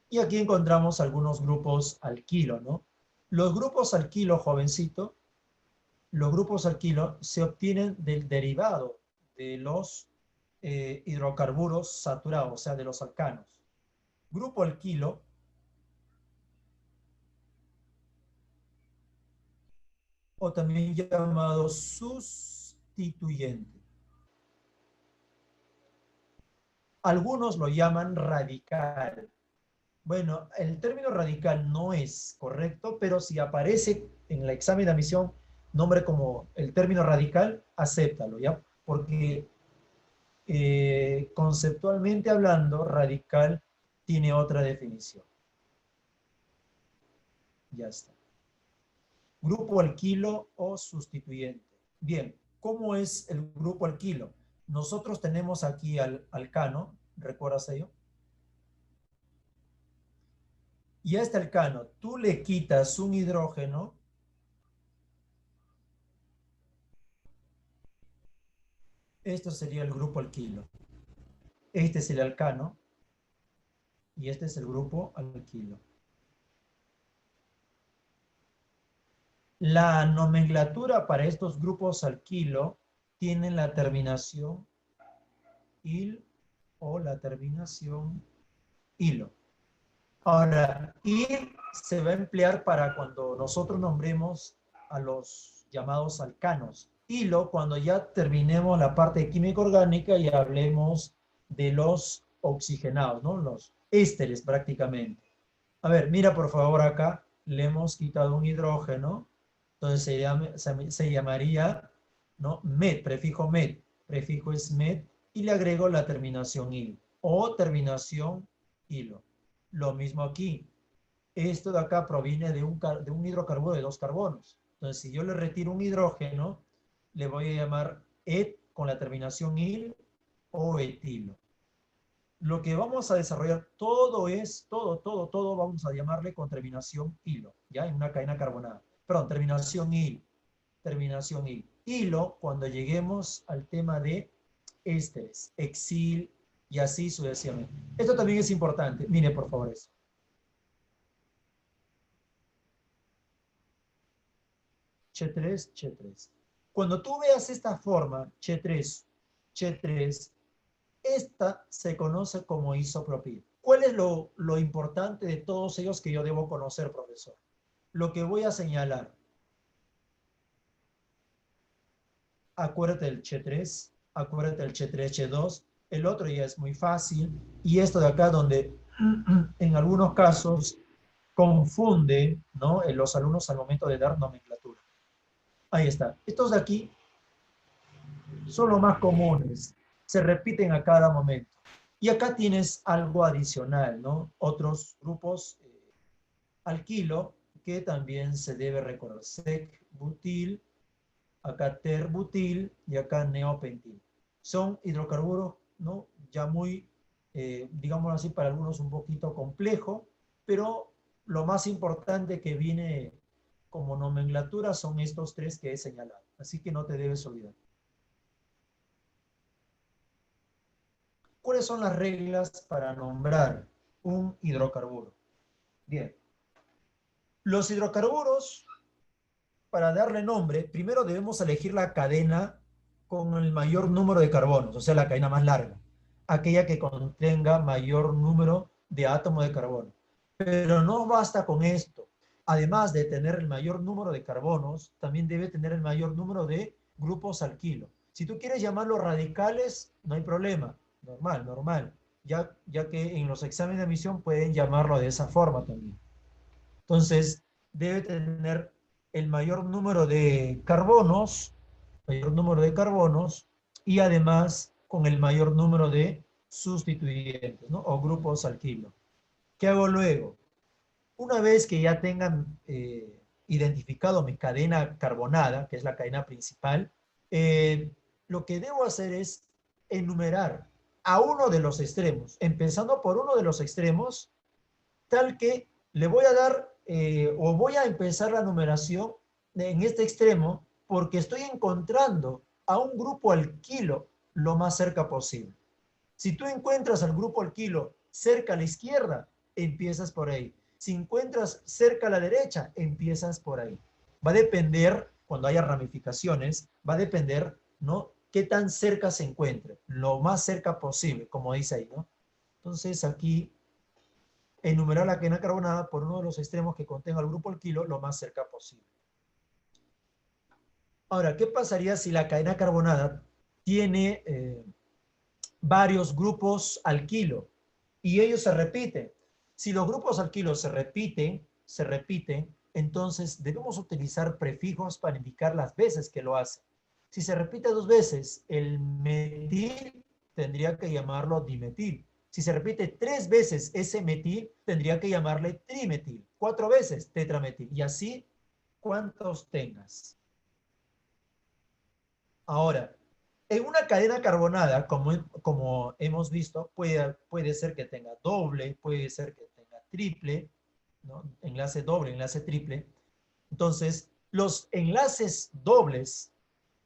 Y aquí encontramos algunos grupos alquilo, ¿no? Los grupos alquilo, jovencito, los grupos alquilo se obtienen del derivado de los hidrocarburos saturados, o sea, de los alcanos. Grupo alquilo o también llamado sustituyente. Algunos lo llaman radical. Bueno, el término radical no es correcto, pero si aparece en el examen de admisión nombre como el término radical, acéptalo, ¿ya? Porque conceptualmente hablando, radical tiene otra definición. Ya está. grupo alquilo o sustituyente. Bien, ¿cómo es el grupo alquilo? Nosotros tenemos aquí al alcano, ¿recuerdas ello? Y a este alcano tú le quitas un hidrógeno, esto sería el grupo alquilo. Este es el alcano y este es el grupo alquilo. La nomenclatura para estos grupos alquilo tienen la terminación il o la terminación hilo. Ahora, il se va a emplear para cuando nosotros nombremos a los llamados alcanos. Hilo cuando ya terminemos la parte de química orgánica y hablemos de los oxigenados, ¿no? Los ésteres prácticamente. A ver, mira por favor acá, le hemos quitado un hidrógeno, entonces se llamaría, ¿no? Met, prefijo es met, y le agrego la terminación il, o terminación hilo. Lo mismo aquí, esto de acá proviene de un hidrocarburo de 2 carbonos. Entonces, si yo le retiro un hidrógeno, le voy a llamar et con la terminación il o etilo. Lo que vamos a desarrollar todo vamos a llamarle con terminación hilo, ¿ya? En una cadena carbonada. Perdón, terminación il. Hilo, cuando lleguemos al tema de ésteres, exil y así sucesivamente. Esto también es importante. Mire, por favor, eso. Che3. Cuando tú veas esta forma, Che3, esta se conoce como isopropil. ¿Cuál es lo importante de todos ellos que yo debo conocer, profesor? Lo que voy a señalar. Acuérdate del Che3, acuérdate del Che3, Che2. El otro ya es muy fácil. Y esto de acá donde en algunos casos confunden, ¿no? Los alumnos al momento de dar nomenclatura. Ahí está. Estos de aquí son los más comunes. Se repiten a cada momento. Y acá tienes algo adicional, ¿no? Otros grupos alquilo que también se debe recordar. Sec-butil, acá ter-butil y acá neopentil. Son hidrocarburos, ¿no? Ya muy, digámoslo así, para algunos un poquito complejo, pero lo más importante que viene como nomenclatura son estos 3 que he señalado. Así que no te debes olvidar. ¿Cuáles son las reglas para nombrar un hidrocarburo? Bien. Los hidrocarburos, para darle nombre, primero debemos elegir la cadena con el mayor número de carbonos, o sea, la cadena más larga, aquella que contenga mayor número de átomos de carbono. Pero no basta con esto. Además de tener el mayor número de carbonos, también debe tener el mayor número de grupos alquilo. Si tú quieres llamarlos radicales, no hay problema. Normal. Ya que en los exámenes de admisión pueden llamarlo de esa forma también. Entonces, debe tener el mayor número de carbonos, y además con el mayor número de sustituyentes, ¿no? O grupos alquilo. ¿Qué hago luego? Una vez que ya tengan identificado mi cadena carbonada, que es la cadena principal, lo que debo hacer es enumerar a uno de los extremos, empezando por uno de los extremos, tal que le voy a dar o voy a empezar la numeración en este extremo porque estoy encontrando a un grupo alquilo lo más cerca posible. Si tú encuentras al grupo alquilo cerca a la izquierda, empiezas por ahí. Si encuentras cerca a la derecha, empiezas por ahí. Va a depender, cuando haya ramificaciones, va a depender, ¿no? Qué tan cerca se encuentre, lo más cerca posible, como dice ahí, ¿no? Entonces aquí, enumerar la cadena carbonada por uno de los extremos que contenga el grupo alquilo lo más cerca posible. Ahora, ¿qué pasaría si la cadena carbonada tiene varios grupos alquilo y ellos se repiten? Si los grupos alquilo se repiten, entonces debemos utilizar prefijos para indicar las veces que lo hace. Si se repite 2 veces, el metil tendría que llamarlo dimetil. Si se repite 3 veces ese metil, tendría que llamarle trimetil. 4 veces tetrametil. Y así cuántos tengas. Ahora, en una cadena carbonada, como hemos visto, puede ser que tenga doble, puede ser que tenga triple, ¿no? Enlace doble, enlace triple. Entonces, los enlaces dobles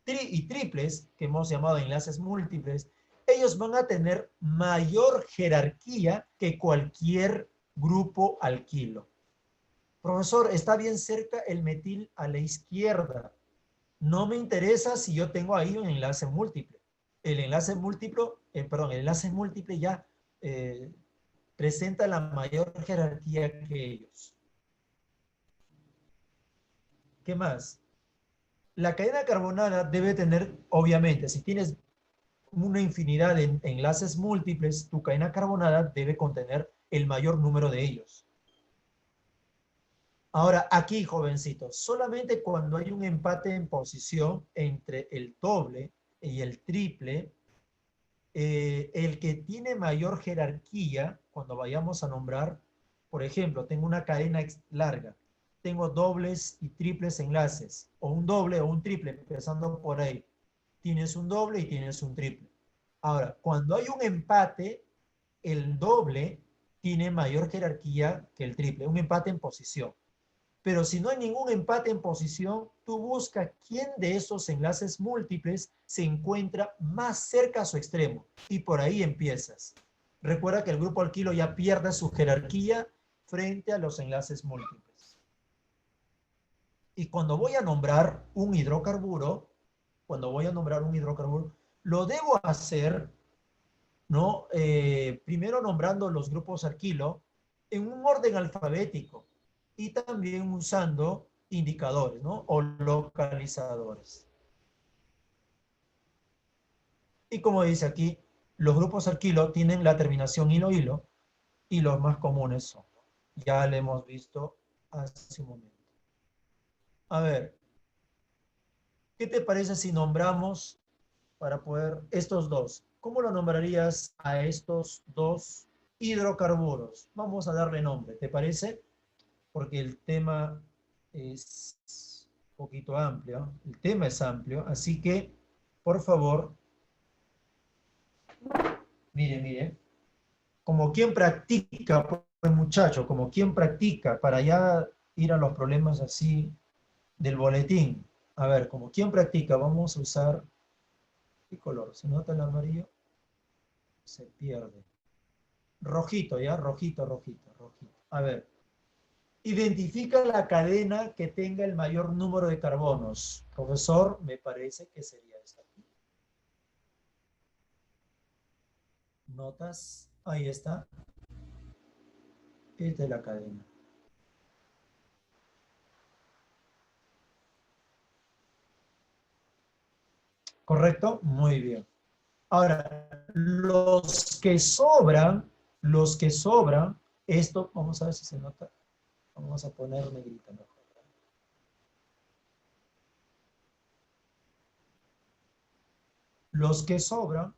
y triples, que hemos llamado enlaces múltiples, ellos van a tener mayor jerarquía que cualquier grupo alquilo. Profesor, está bien cerca el metil a la izquierda. No me interesa si yo tengo ahí un enlace múltiple. El enlace múltiple ya presenta la mayor jerarquía que ellos. ¿Qué más? La cadena carbonada debe tener, obviamente, si tienes una infinidad de enlaces múltiples, tu cadena carbonada debe contener el mayor número de ellos. Ahora, aquí, jovencitos, solamente cuando hay un empate en posición entre el doble y el triple, el que tiene mayor jerarquía, cuando vayamos a nombrar, por ejemplo, tengo una cadena larga, tengo dobles y triples enlaces, o un doble o un triple, empezando por ahí. Tienes un doble y tienes un triple. Ahora, cuando hay un empate, el doble tiene mayor jerarquía que el triple, un empate en posición. Pero si no hay ningún empate en posición, tú busca quién de esos enlaces múltiples se encuentra más cerca a su extremo y por ahí empiezas. Recuerda que el grupo alquilo ya pierde su jerarquía frente a los enlaces múltiples. Y cuando voy a nombrar un hidrocarburo, lo debo hacer, ¿no? Primero nombrando los grupos alquilo en un orden alfabético y también usando indicadores, ¿no? O localizadores. Y como dice aquí, los grupos alquilo tienen la terminación hilo-hilo y los más comunes son. Ya lo hemos visto hace un momento. A ver, ¿qué te parece si nombramos para poder estos dos? ¿Cómo lo nombrarías a estos dos hidrocarburos? Vamos a darle nombre, ¿te parece? Porque el tema es un poquito amplio. El tema es amplio, así que, por favor, mire, como quien practica, pues, muchacho, como quien practica, para ya ir a los problemas así del boletín. A ver, como quien practica, vamos a usar, ¿qué color? ¿Se nota el amarillo? Se pierde. Rojito, ¿ya? Rojito. A ver, identifica la cadena que tenga el mayor número de carbonos. Profesor, me parece que sería esta aquí. Notas, ahí está. Esta es la cadena. ¿Correcto? Muy bien. Ahora, los que sobran, esto, vamos a ver si se nota. Vamos a poner negrita mejor. Los que sobran,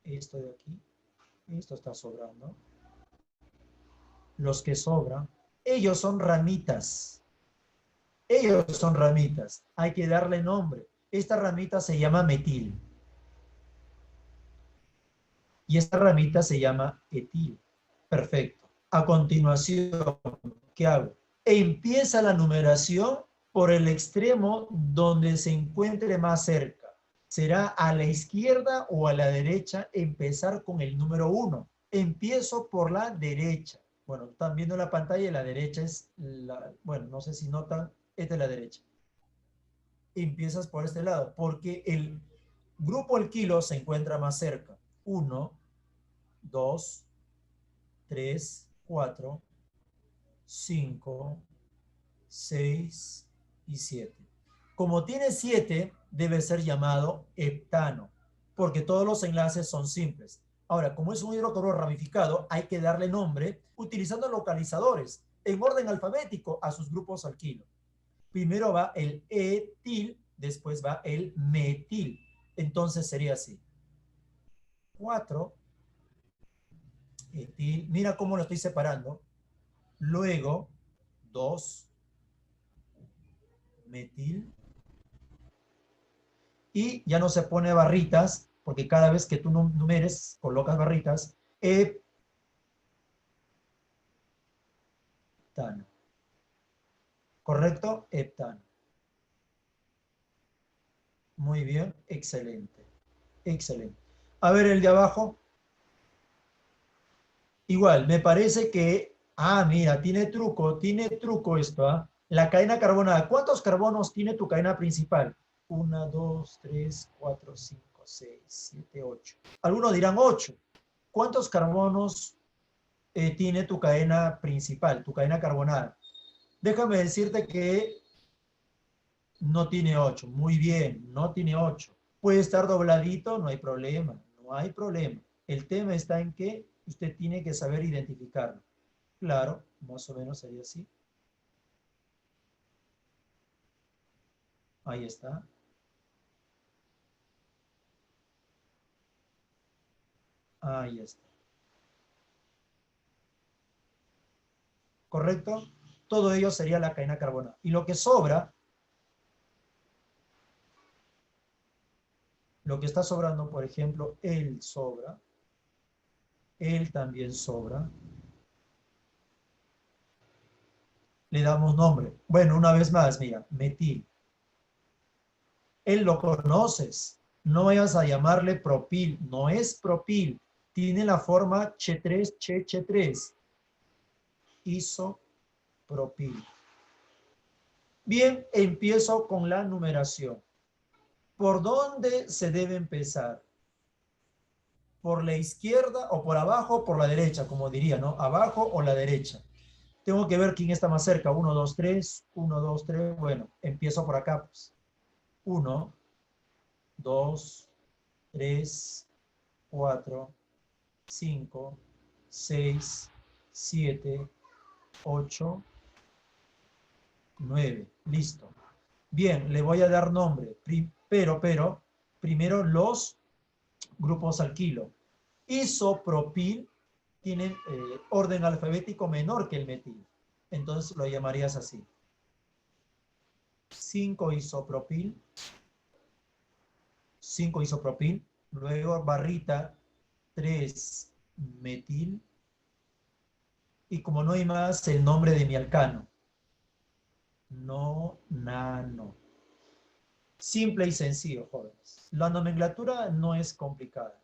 esto de aquí, esto está sobrando. Los que sobran, ellos son ramitas. Ellos son ramitas. Hay que darle nombre. Esta ramita se llama metil. Y esta ramita se llama etil. Perfecto. A continuación, ¿qué hago? Empieza la numeración por el extremo donde se encuentre más cerca. Será a la izquierda o a la derecha empezar con el número 1. Empiezo por la derecha. Bueno, están viendo la pantalla y la derecha es la, bueno, no sé si notan, esta es la derecha. Empiezas por este lado, porque el grupo alquilo se encuentra más cerca. 1, 2, 3, 4, 5, 6 y 7. Como tiene 7, debe ser llamado heptano, porque todos los enlaces son simples. Ahora, como es un hidrocarburo ramificado, hay que darle nombre utilizando localizadores en orden alfabético a sus grupos alquilo. Primero va el etil, después va el metil. Entonces sería así. 4, etil. Mira cómo lo estoy separando. Luego, 2, metil. Y ya no se pone barritas, porque cada vez que tú numeres, colocas barritas, heptano. ¿Correcto? Heptano. Muy bien, excelente. Excelente. A ver el de abajo. Igual, me parece que, mira, tiene truco esto, ¿ah? La cadena carbonada. ¿Cuántos carbonos tiene tu cadena principal? 1, 2, 3, 4, 5, 6, 7, 8. Algunos dirán 8. ¿Cuántos carbonos tiene tu cadena principal, tu cadena carbonada? Déjame decirte que no tiene 8. Muy bien, no tiene 8. Puede estar dobladito, no hay problema, no hay problema. El tema está en que usted tiene que saber identificarlo. Claro, más o menos sería así. Ahí está. Ahí está. ¿Correcto? Todo ello sería la cadena carbonada. Y lo que sobra, lo que está sobrando, por ejemplo, él sobra. Él también sobra. Le damos nombre. Bueno, una vez más, mira, metil. Él lo conoces. No vayas a llamarle propil. No es propil. Tiene la forma Ch3, Ch3. Isopropil. Bien, empiezo con la numeración. ¿Por dónde se debe empezar? ¿Por la izquierda o por abajo o por la derecha? Como diría, ¿no? ¿Abajo o la derecha? Tengo que ver quién está más cerca. 1, 2, 3. 1, 2, 3. Bueno, empiezo por acá, pues. 1, 2, 3, 4, 5, 6, 7, 8, 9. Listo. Bien, le voy a dar nombre. Pero, primero los grupos alquilo. Isopropil tienen orden alfabético menor que el metil. Entonces lo llamarías así. 5 isopropil. 5 isopropil. Luego barrita 3 metil. Y como no hay más, el nombre de mi alcano. No, nano. Simple y sencillo, jóvenes. La nomenclatura no es complicada.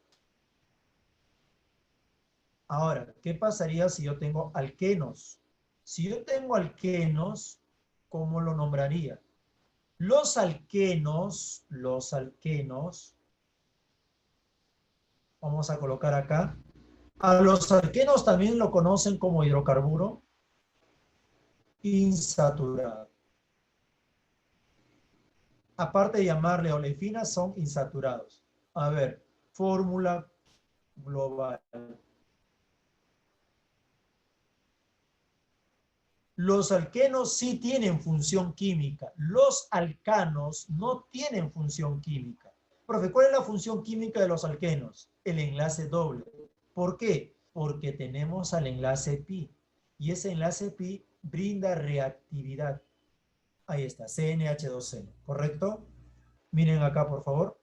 Ahora, ¿qué pasaría si yo tengo alquenos? Si yo tengo alquenos, ¿cómo lo nombraría? Los alquenos, vamos a colocar acá. A los alquenos también lo conocen como hidrocarburo insaturado. Aparte de llamarle olefinas, son insaturados. A ver, fórmula global. Los alquenos sí tienen función química. Los alcanos no tienen función química. Profe, ¿cuál es la función química de los alquenos? El enlace doble. ¿Por qué? Porque tenemos al enlace pi. Y ese enlace pi brinda reactividad. Ahí está, CnH2n. ¿Correcto? Miren acá, por favor.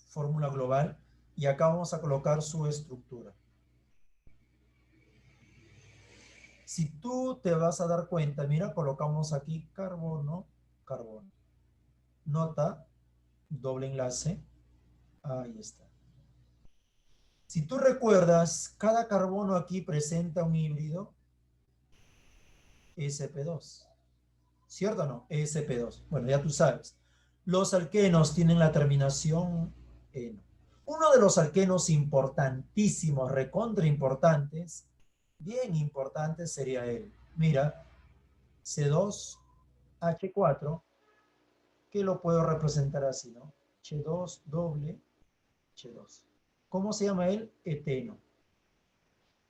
Fórmula global. Y acá vamos a colocar su estructura. Si tú te vas a dar cuenta, mira, colocamos aquí carbono, carbono. Nota, doble enlace. Ahí está. Si tú recuerdas, cada carbono aquí presenta un híbrido sp2. ¿Cierto o no? sp2. Bueno, ya tú sabes. Los alquenos tienen la terminación eno. Uno de los alquenos importantísimos, recontra importantes, bien importantes sería él. Mira, C2H4, que lo puedo representar así, ¿no? H2 doble H2. ¿Cómo se llama él? Eteno.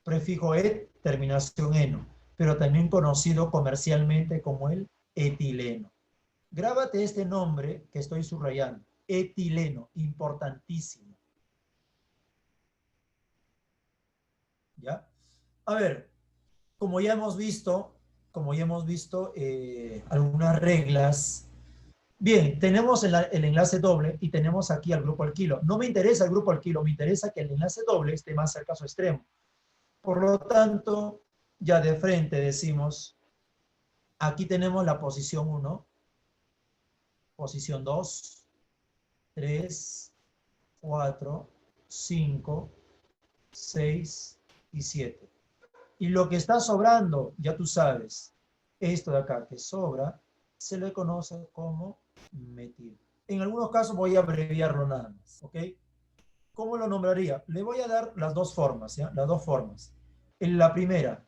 Prefijo et, terminación eno, pero también conocido comercialmente como el etileno. Grábate este nombre que estoy subrayando. Etileno, importantísimo. ¿Ya? A ver, como ya hemos visto, como ya hemos visto, algunas reglas. Bien, tenemos el enlace doble y tenemos aquí al grupo alquilo. No me interesa el grupo alquilo, me interesa que el enlace doble esté más cerca a su extremo. Por lo tanto, ya de frente decimos, aquí tenemos la posición 1, posición 2, 3, 4, 5, 6 y 7. Y lo que está sobrando, ya tú sabes, esto de acá que sobra, se le conoce como metil. En algunos casos voy a abreviarlo nada más, ¿ok? ¿Cómo lo nombraría? Le voy a dar las dos formas, ¿ya? Las dos formas. En la primera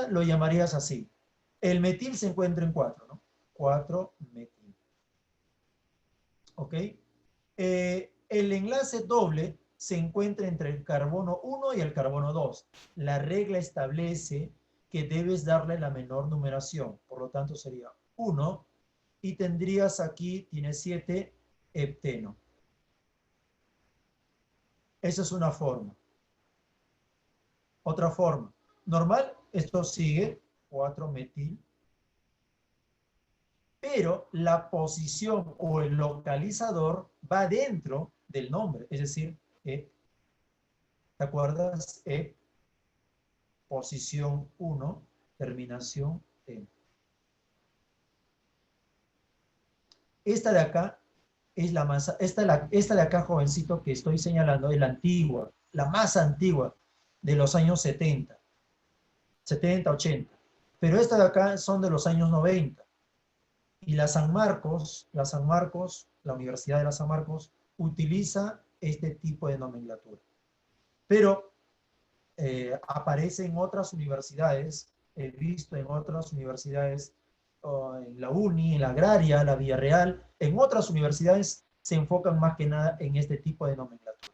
lo llamarías así. El metil se encuentra en 4, ¿no? 4-metil. ¿Ok? El enlace doble se encuentra entre el carbono 1 y el carbono 2. La regla establece que debes darle la menor numeración. Por lo tanto, sería 1 y tendrías aquí, tiene 7, hepteno. Esa es una forma. Otra forma. Normal, esto sigue 4-metil. Pero la posición o el localizador va dentro del nombre. Es decir, ¿te acuerdas? Posición 1, terminación T. Esta de acá es la más, esta de acá, jovencito, que estoy señalando, es la antigua, la más antigua de los años 70, 80. Pero esta de acá son de los años 90. Y la Universidad de la San Marcos, utiliza este tipo de nomenclatura. Pero aparece en otras universidades, he visto en otras universidades, en la UNI, en la Agraria, la Villarreal, en otras universidades se enfocan más que nada en este tipo de nomenclatura.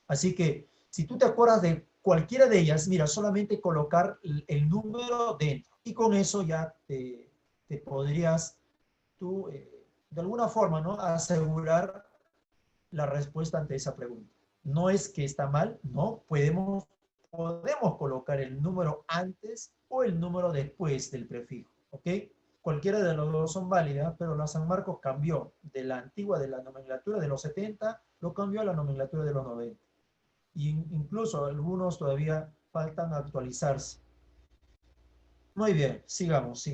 Así que, si tú te acuerdas de cualquiera de ellas, mira, solamente colocar el número dentro. Y con eso ya te podrías tú, de alguna forma, ¿no?, asegurar la respuesta ante esa pregunta. No es que está mal, no, podemos colocar el número antes o el número después del prefijo, ¿ok? Cualquiera de los dos son válidas, pero la San Marcos cambió de la antigua, de la nomenclatura de los 70, lo cambió a la nomenclatura de los 90. Y incluso algunos todavía faltan actualizarse. Muy bien, sigamos.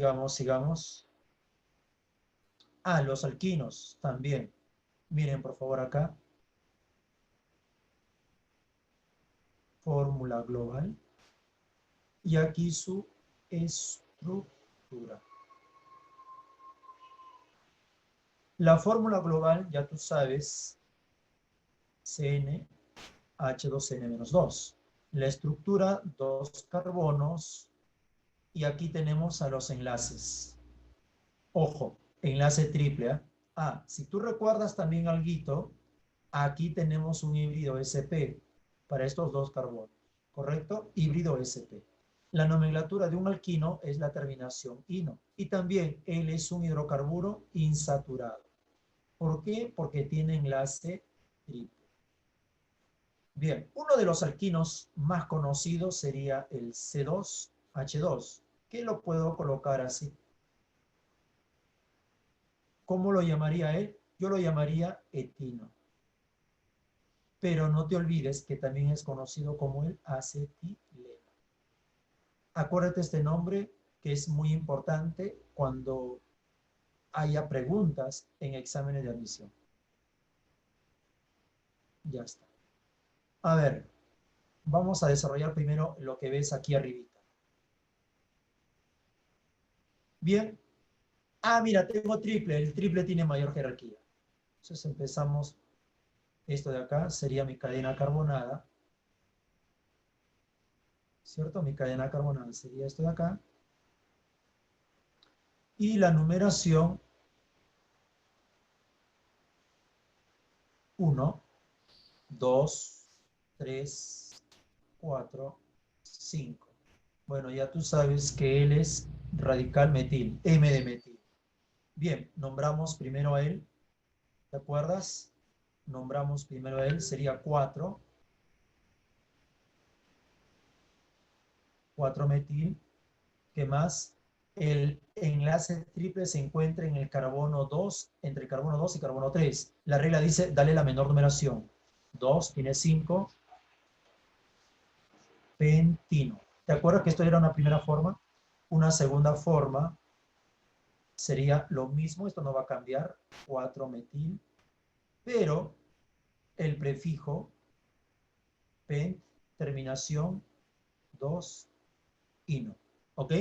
Ah, los alquinos también. Miren, por favor, acá. Fórmula global. Y aquí su estructura. La fórmula global, ya tú sabes, CnH2n-2. La estructura, 2 carbonos. Y aquí tenemos a los enlaces. Ojo, enlace triple. Si tú recuerdas también alguito, aquí tenemos un híbrido sp para estos 2 carbonos, ¿correcto? Híbrido sp. La nomenclatura de un alquino es la terminación ino. Y también él es un hidrocarburo insaturado. ¿Por qué? Porque tiene enlace triple. Bien, uno de los alquinos más conocidos sería el C2H2, que lo puedo colocar así. ¿Cómo lo llamaría él? Yo lo llamaría etino. Pero no te olvides que también es conocido como el acetileno. Acuérdate este nombre, que es muy importante cuando haya preguntas en exámenes de admisión. Ya está. A ver, vamos a desarrollar primero lo que ves aquí arribita. Bien. Mira, tengo triple. El triple tiene mayor jerarquía. Entonces empezamos. Esto de acá sería mi cadena carbonada. ¿Cierto? Mi cadena carbonada sería esto de acá. Y la numeración 1, 2, 3, 4, 5. Bueno, ya tú sabes que él es radical metil, M de metil. Bien, nombramos primero a él. ¿Te acuerdas? Nombramos primero a él, sería 4. 4-metil. ¿Qué más? El enlace triple se encuentra en el carbono 2, entre el carbono 2 y carbono 3. La regla dice, dale la menor numeración. 2 tiene 5. Pentino. ¿Te acuerdas que esto era una primera forma? Una segunda forma sería lo mismo, esto no va a cambiar, 4-metil, pero el prefijo pent, terminación 2, ino. ¿Ok?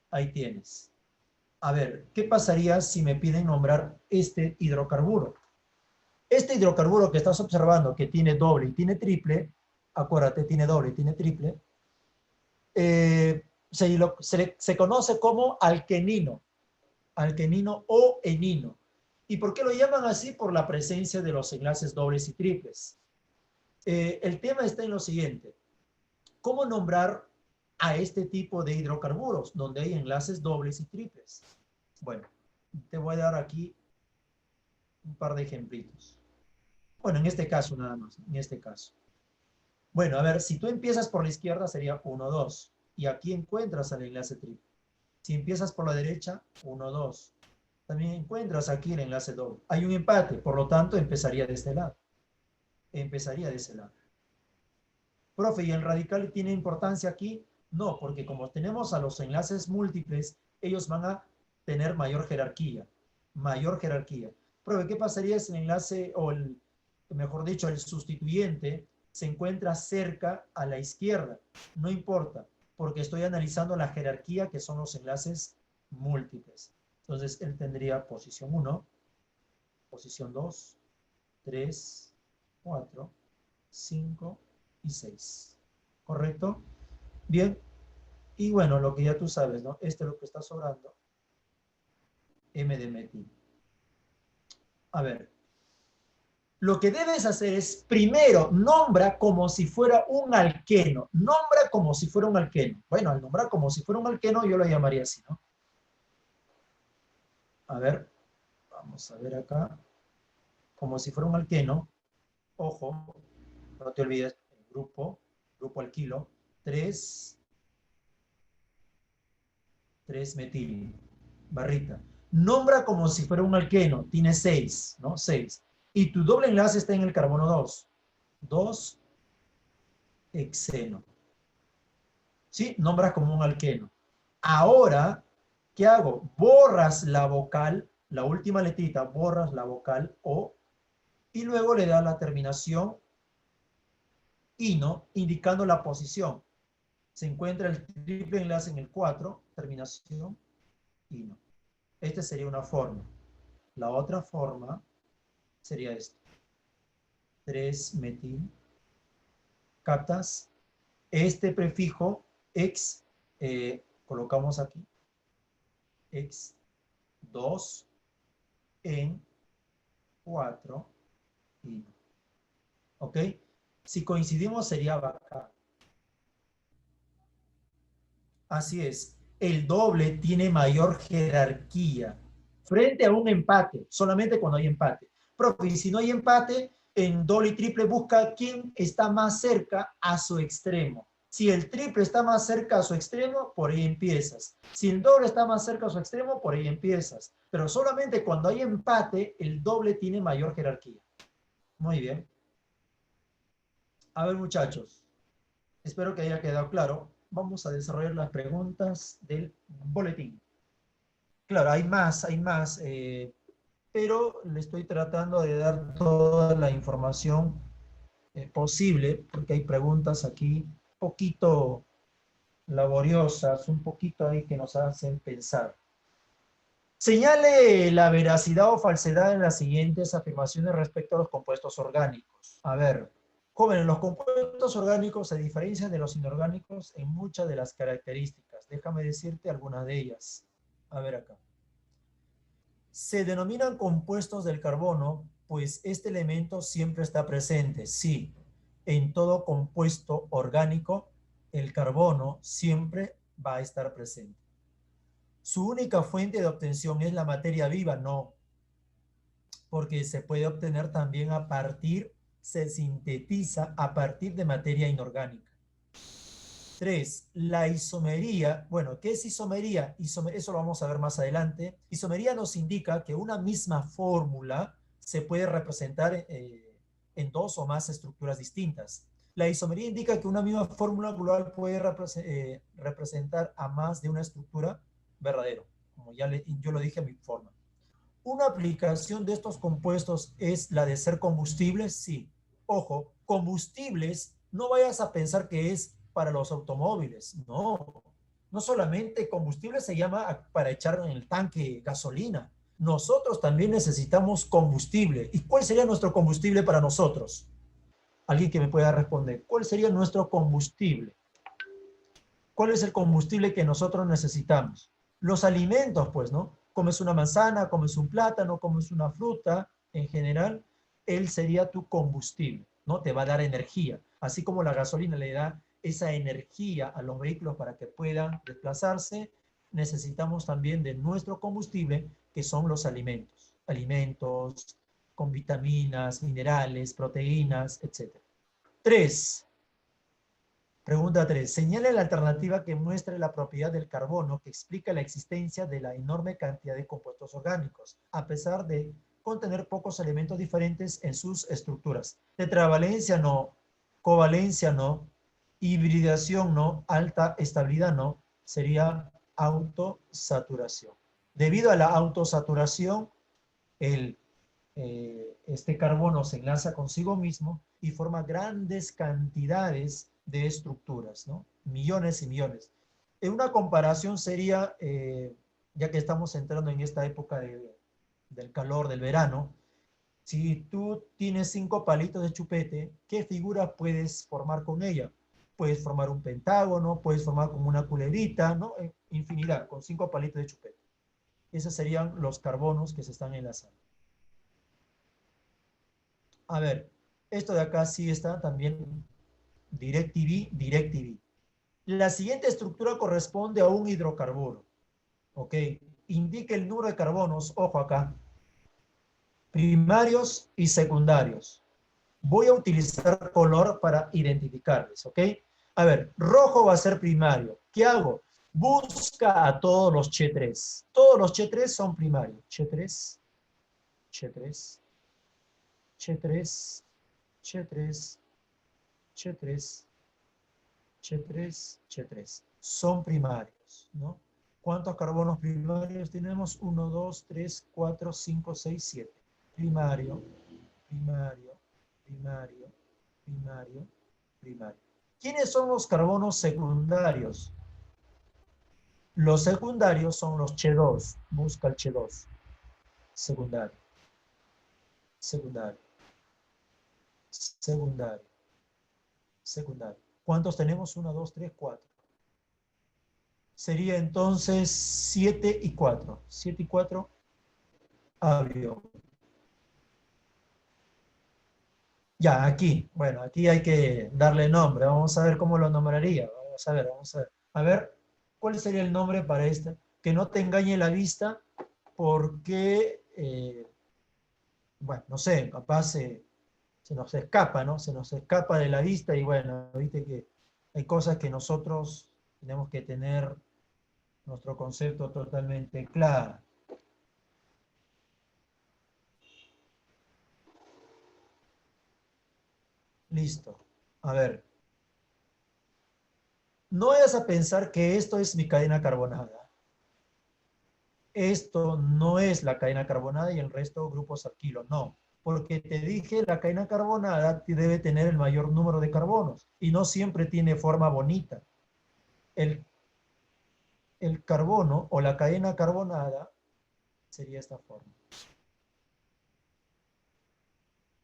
Ahí tienes. A ver, ¿qué pasaría si me piden nombrar este hidrocarburo? Este hidrocarburo que estás observando, que tiene doble y tiene triple, acuérdate, tiene doble y tiene triple, se conoce como alquenino o enino. ¿Y por qué lo llaman así? Por la presencia de los enlaces dobles y triples. El tema está en lo siguiente. ¿Cómo nombrar a este tipo de hidrocarburos donde hay enlaces dobles y triples? Bueno, te voy a dar aquí un par de ejemplitos. Bueno, en este caso nada más, en este caso. Bueno, a ver, si tú empiezas por la izquierda sería 1, 2. Y aquí encuentras el enlace triple. Si empiezas por la derecha, 1, 2. También encuentras aquí el enlace doble. Hay un empate, por lo tanto empezaría de este lado. Empezaría de ese lado. Profe, ¿y el radical tiene importancia aquí? No, porque como tenemos a los enlaces múltiples, ellos van a tener mayor jerarquía. Mayor jerarquía. Profe, ¿qué pasaría si el enlace, o el, mejor dicho, el sustituyente se encuentra cerca a la izquierda? No importa, porque estoy analizando la jerarquía que son los enlaces múltiples. Entonces, él tendría posición 1, posición 2, 3, 4, 5 y 6. ¿Correcto? Bien. Y bueno, lo que ya tú sabes, ¿no? Este es lo que está sobrando. M de metil. A ver. Lo que debes hacer es, primero, nombra como si fuera un alqueno. Nombra como si fuera un alqueno. Bueno, al nombrar como si fuera un alqueno, yo lo llamaría así, ¿no? A ver. Vamos a ver acá. Como si fuera un alqueno. Ojo. No te olvides. Grupo alquilo. 3 metil, barrita. Nombra como si fuera un alqueno, tiene 6, ¿no? 6. Y tu doble enlace está en el carbono 2. 2 hexeno. ¿Sí? Nombras como un alqueno. Ahora, ¿qué hago? Borras la vocal, la última letrita, borras la vocal O, y luego le das la terminación ino, indicando la posición. Se encuentra el triple enlace en el 4, terminación ino. Esta sería una forma. La otra forma sería esto. 3-metil. ¿Captas? Este prefijo ex, colocamos aquí, ex 2 en 4 y ¿ok? Si coincidimos sería acá. Así es. El doble tiene mayor jerarquía frente a un empate, solamente cuando hay empate. Profe, y si no hay empate, en doble y triple busca quién está más cerca a su extremo. Si el triple está más cerca a su extremo, por ahí empiezas. Si el doble está más cerca a su extremo, por ahí empiezas. Pero solamente cuando hay empate, el doble tiene mayor jerarquía. Muy bien. A ver, muchachos. Espero que haya quedado claro. Vamos a desarrollar las preguntas del boletín. Claro, hay más, pero le estoy tratando de dar toda la información posible, porque hay preguntas aquí un poquito laboriosas, un poquito ahí que nos hacen pensar. Señale la veracidad o falsedad en las siguientes afirmaciones respecto a los compuestos orgánicos. A ver, jóvenes, los compuestos orgánicos se diferencian de los inorgánicos en muchas de las características. Déjame decirte algunas de ellas. A ver acá. Se denominan compuestos del carbono, pues este elemento siempre está presente. Sí, en todo compuesto orgánico, el carbono siempre va a estar presente. ¿Su única fuente de obtención es la materia viva? No, porque se puede obtener también se sintetiza a partir de materia inorgánica. 3, la isomería. Bueno, ¿qué es isomería? Eso lo vamos a ver más adelante. Isomería nos indica que una misma fórmula se puede representar en dos o más estructuras distintas. La isomería indica que una misma fórmula global puede representar a más de una estructura verdadero, como yo lo dije en mi forma. ¿Una aplicación de estos compuestos es la de ser combustibles? Sí. Ojo, combustibles, no vayas a pensar que es para los automóviles. No, no solamente combustible se llama para echar en el tanque gasolina. Nosotros también necesitamos combustible. ¿Y cuál sería nuestro combustible para nosotros? Alguien que me pueda responder. ¿Cuál sería nuestro combustible? ¿Cuál es el combustible que nosotros necesitamos? Los alimentos, pues, ¿no? Comes una manzana, comes un plátano, comes una fruta, en general, él sería tu combustible, ¿no? Te va a dar energía. Así como la gasolina le da esa energía a los vehículos para que puedan desplazarse, necesitamos también de nuestro combustible, que son los alimentos. Alimentos con vitaminas, minerales, proteínas, etc. 3. Pregunta 3. Señale la alternativa que muestre la propiedad del carbono que explica la existencia de la enorme cantidad de compuestos orgánicos, a pesar de contener pocos elementos diferentes en sus estructuras. Tetravalencia no, covalencia no, hibridación no, alta estabilidad no, sería autosaturación. Debido a la autosaturación, este carbono se enlaza consigo mismo y forma grandes cantidades de estructuras, ¿no? Millones y millones. En una comparación sería, ya que estamos entrando en esta época del calor, del verano, si tú tienes 5 palitos de chupete, ¿qué figura puedes formar con ella? Puedes formar un pentágono, puedes formar como una culebrita, ¿no? Infinidad, con 5 palitos de chupete. Esos serían los carbonos que se están enlazando. A ver, esto de acá sí está también DirecTV. La siguiente estructura corresponde a un hidrocarburo. ¿Ok? Indica el número de carbonos, ojo acá, primarios y secundarios. Voy a utilizar color para identificarles, ¿ok? A ver, rojo va a ser primario. ¿Qué hago? Busca a todos los Che3. Todos los Che3 son primarios. Che3, Che3, Che3, Che3, Che3, Che3, Che3. Son primarios, ¿no? ¿Cuántos carbonos primarios tenemos? 1, 2, 3, 4, 5, 6, 7. Primario, primario, primario, primario, primario. ¿Quiénes son los carbonos secundarios? Los secundarios son los Che2. Busca el Che2. Secundario, secundario, secundario, secundario. ¿Cuántos tenemos? 1, 2, 3, 4. Sería entonces 7 y 4. 7 y 4, avión. Ya, aquí. Bueno, aquí hay que darle nombre. Vamos a ver cómo lo nombraría. Vamos a ver, vamos a ver. A ver, ¿cuál sería el nombre para este? Que no te engañe la vista porque, bueno, no sé, capaz se nos escapa, ¿no? Se nos escapa de la vista y bueno, viste que hay cosas que nosotros tenemos que tener nuestro concepto totalmente claro. Listo. A ver, no vayas a pensar que esto es mi cadena carbonada. Esto no es la cadena carbonada y el resto grupos alquilo, no. Porque te dije, la cadena carbonada debe tener el mayor número de carbonos y no siempre tiene forma bonita. El, el carbono o la cadena carbonada sería esta forma.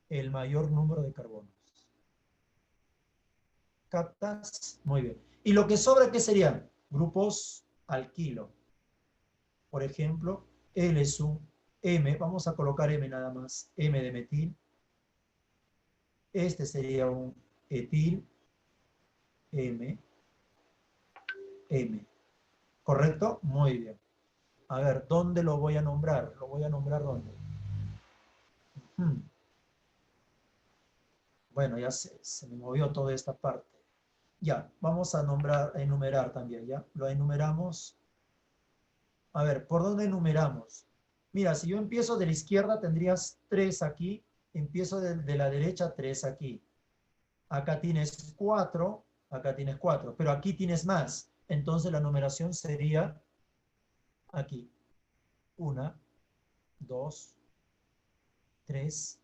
El mayor número de carbonos. ¿Captas? Muy bien. ¿Y lo que sobra qué serían? Grupos alquilo. Por ejemplo, L es un M, vamos a colocar M nada más, M de metil. Este sería un etil, M, M. ¿Correcto? Muy bien. A ver, ¿dónde lo voy a nombrar? ¿Lo voy a nombrar dónde? Bueno, ya se me movió toda esta parte. Ya, vamos a enumerar también, ¿ya? Lo enumeramos. A ver, ¿por dónde enumeramos? Mira, si yo empiezo de la izquierda, tendrías 3 aquí. Empiezo de la derecha, 3 aquí. Acá tienes 4, acá tienes 4, pero aquí tienes más. Entonces la numeración sería aquí. 1, 2, 3,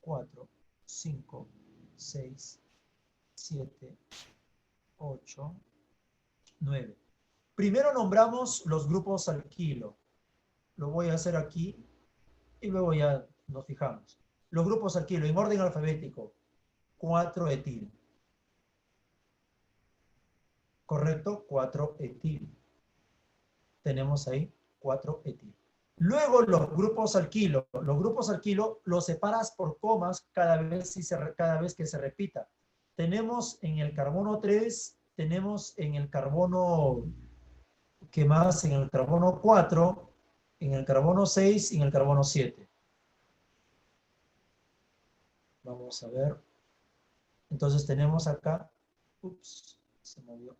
4, 5, 6, 7, 8, 9. Primero nombramos los grupos alquilo. Lo voy a hacer aquí y luego ya nos fijamos. Los grupos alquilo en orden alfabético. 4-etil. ¿Correcto? 4-etil. Tenemos ahí 4-etil. Luego los grupos alquilo. Los grupos alquilo los separas por comas cada vez que se repita. Tenemos en el carbono 3, tenemos en el carbono, ¿qué más? En el carbono 4, en el carbono 6 y en el carbono 7. Vamos a ver. Entonces tenemos acá, ups, se movió.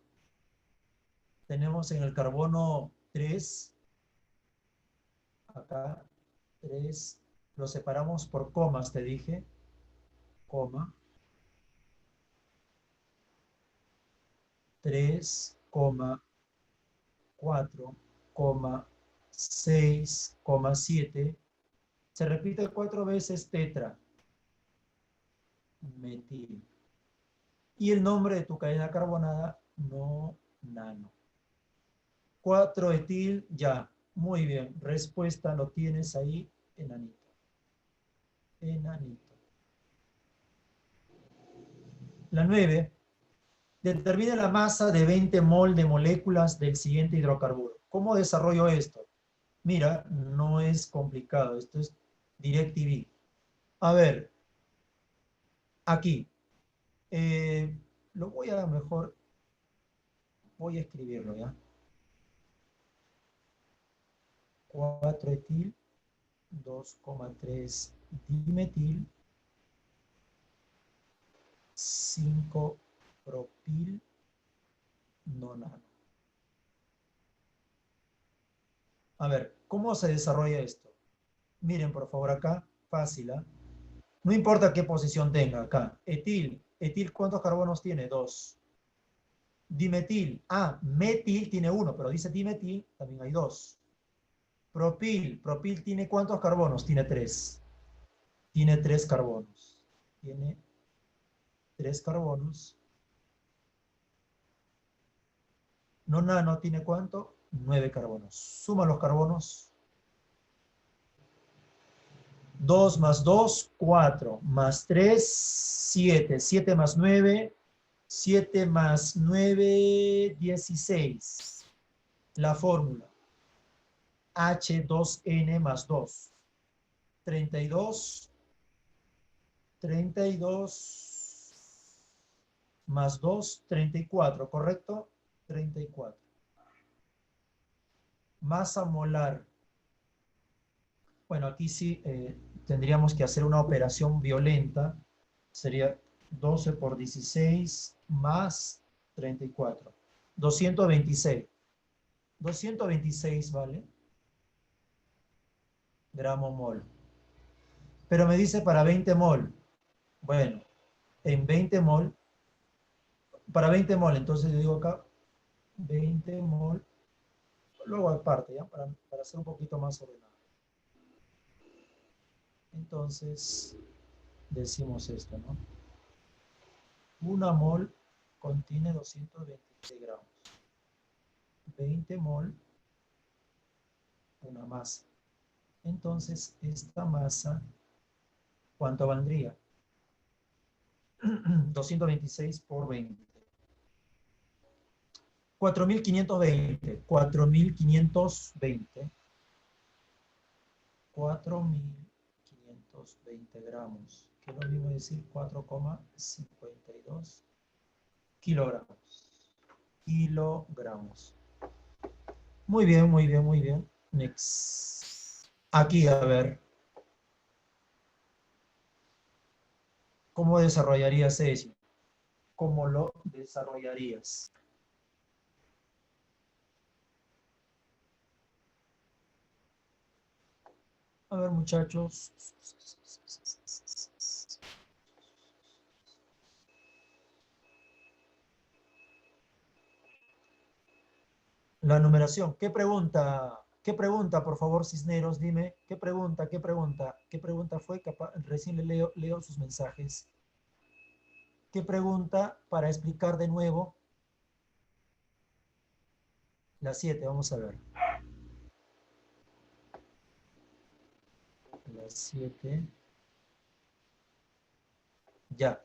Tenemos en el carbono 3, acá 3, lo separamos por comas, te dije, coma, 3, 4, 6, 7. Se repite 4 veces tetra, metil. Y el nombre de tu cadena carbonada, no nano. 4-etil, ya. Muy bien. Respuesta lo tienes ahí, enanito. Enanito. La 9. Determina la masa de 20 mol de moléculas del siguiente hidrocarburo. ¿Cómo desarrollo esto? Mira, no es complicado. Esto es DirectV. A ver, aquí. Lo voy a mejor. Voy a escribirlo, ¿ya? 4-etil, 2,3 dimetil, 5 propil nonano. A ver, ¿cómo se desarrolla esto? Miren, por favor, acá, fácil, ¿eh? No importa qué posición tenga acá. Etil, ¿cuántos carbonos tiene? 2. Dimetil, metil tiene 1, pero dice dimetil, también hay 2. Propil tiene ¿cuántos carbonos? Tiene 3. Tiene 3 carbonos. Tiene 3 carbonos. Nonano tiene ¿cuánto? 9 carbonos. Suma los carbonos. 2 más 2, 4. Más 3, 7. 7 más 9, 7 más 9, 16. La fórmula. H2N más 2. 32. 32 más 2, 34, ¿correcto? 34. Masa molar. Bueno, aquí sí tendríamos que hacer una operación violenta. Sería 12 por 16 más 34. 226. 226, ¿vale? Gramo mol. Pero me dice para 20 mol. Bueno, en 20 mol, para 20 mol, entonces yo digo acá 20 mol, luego aparte, ¿ya? Para ser un poquito más ordenado. Entonces, decimos esto, ¿no? Una mol contiene 226 gramos. 20 mol, una masa. Entonces, esta masa, ¿cuánto valdría? 226 por 20. 4.520. 4.520. 4.520 gramos. Que es lo mismo decir 4,52 kilogramos. Kilogramos. Muy bien, muy bien, muy bien. Next. Aquí, a ver. ¿Cómo desarrollarías eso? cómo lo desarrollarías. A ver, muchachos. La numeración. ¿Qué pregunta? ¿Qué pregunta, por favor, Cisneros? Dime, ¿qué pregunta? ¿Qué pregunta? ¿Qué pregunta fue? Recién le leo sus mensajes. ¿Qué pregunta para explicar de nuevo? La 7, vamos a ver. La 7. Ya.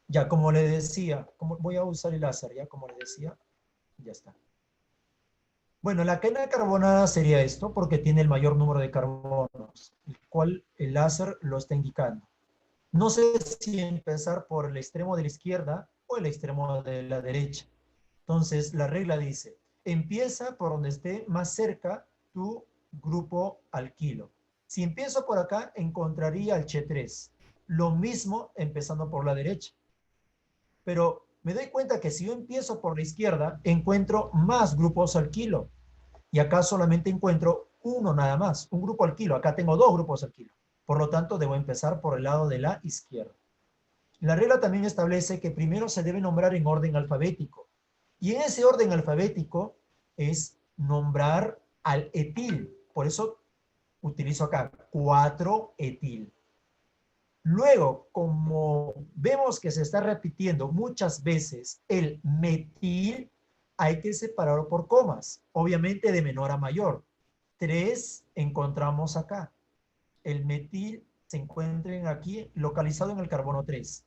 Ya, como le decía, voy a usar el láser, ya, como le decía, ya está. Bueno, la cadena carbonada sería esto porque tiene el mayor número de carbonos, el cual el láser lo está indicando. No sé si empezar por el extremo de la izquierda o el extremo de la derecha. Entonces, la regla dice, empieza por donde esté más cerca tu grupo alquilo. Si empiezo por acá, encontraría el Che3. Lo mismo empezando por la derecha. Pero me doy cuenta que si yo empiezo por la izquierda, encuentro más grupos alquilo. Y acá solamente encuentro uno nada más, un grupo alquilo. Acá tengo dos grupos alquilo. Por lo tanto, debo empezar por el lado de la izquierda. La regla también establece que primero se debe nombrar en orden alfabético. Y en ese orden alfabético es nombrar al etil. Por eso utilizo acá 4-etil. Luego, como vemos que se está repitiendo muchas veces el metil, hay que separarlo por comas, obviamente de menor a mayor. 3 encontramos acá. El metil se encuentra aquí localizado en el carbono 3.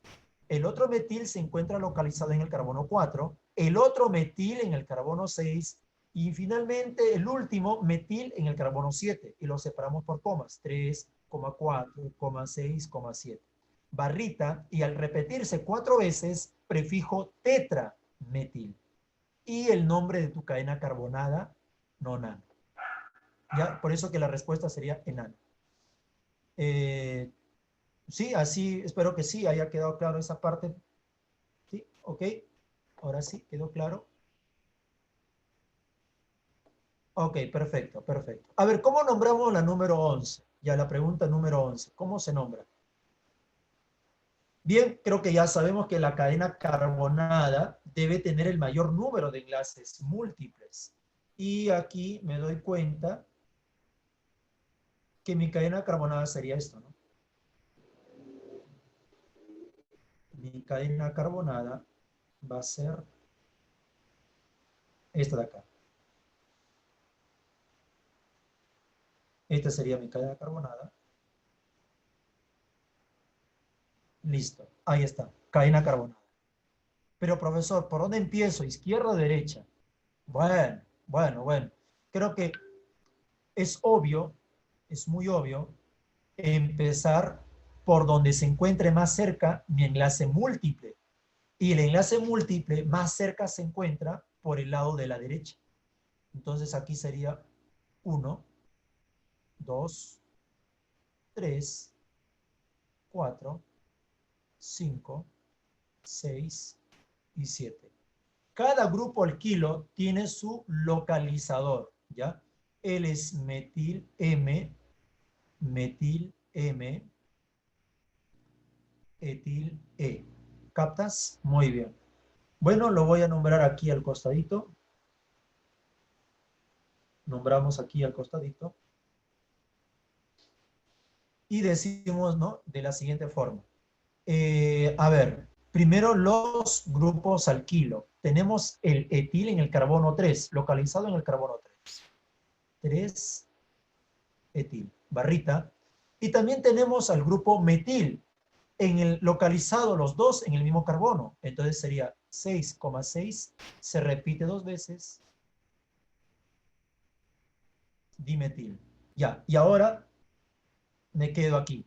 El otro metil se encuentra localizado en el carbono 4. El otro metil en el carbono 6. Y finalmente el último metil en el carbono 7. Y lo separamos por comas. 3, 4, 6, 7. Barrita. Y al repetirse 4 veces, prefijo tetrametil. Y el nombre de tu cadena carbonada, nonano. ¿Ya? Por eso que la respuesta sería enano. Sí, así, espero que sí haya quedado claro esa parte. Sí, ok. Ahora sí, quedó claro. Ok, perfecto, perfecto. A ver, ¿cómo nombramos la número 11? Ya la pregunta número 11. ¿Cómo se nombra? Bien, creo que ya sabemos que la cadena carbonada debe tener el mayor número de enlaces múltiples. Y aquí me doy cuenta que mi cadena carbonada sería esto, ¿no? Mi cadena carbonada va a ser esta de acá. Esta sería mi cadena carbonada. Listo, ahí está, cadena carbonada. Pero profesor, ¿por dónde empiezo? ¿Izquierda o derecha? Bueno. Creo que es obvio, es muy obvio, empezar por donde se encuentre más cerca mi enlace múltiple. Y el enlace múltiple más cerca se encuentra por el lado de la derecha. Entonces aquí sería 1, 2, 3, 4, 5, 6 y 7. Cada grupo alquilo tiene su localizador, ¿ya? Él es metil M, etil E. ¿Captas? Muy bien. Bueno, lo voy a nombrar aquí al costadito. Nombramos aquí al costadito. Y decimos, ¿no? De la siguiente forma. A ver, primero los grupos alquilo. Tenemos el etil en el carbono 3, localizado en el carbono 3. 3 etil, barrita. Y también tenemos al grupo metil, localizado los dos en el mismo carbono. Entonces sería 6,6, se repite 2 veces, dimetil. Ya, y ahora me quedo aquí.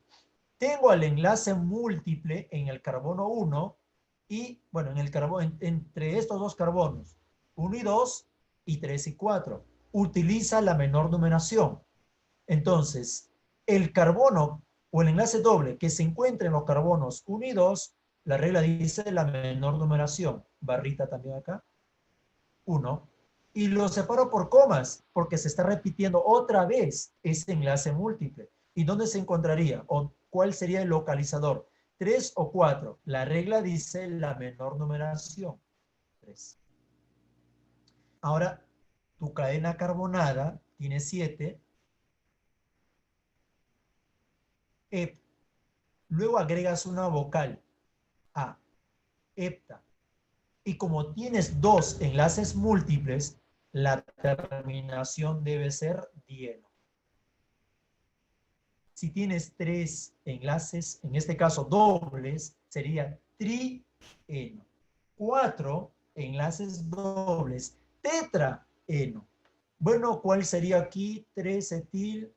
Tengo el enlace múltiple en el carbono 1 y, bueno, en el carbono, entre estos dos carbonos, 1 y 2 y 3 y 4. Utiliza la menor numeración. Entonces, el carbono o el enlace doble que se encuentra en los carbonos 1 y 2 La regla dice la menor numeración, barrita también acá, 1. Y lo separo por comas, porque se está repitiendo otra vez ese enlace múltiple. ¿Y dónde se encontraría? ¿O cuál sería el localizador? 3 o 4. La regla dice la menor numeración, 3. Ahora, tu cadena carbonada tiene 7. Luego agregas una vocal, A, hepta. Y como tienes 2 enlaces múltiples, la terminación debe ser dieno. Si tienes 3 enlaces, en este caso dobles, sería trieno. 4 enlaces dobles, tetraeno. Bueno, ¿cuál sería aquí? 3-etil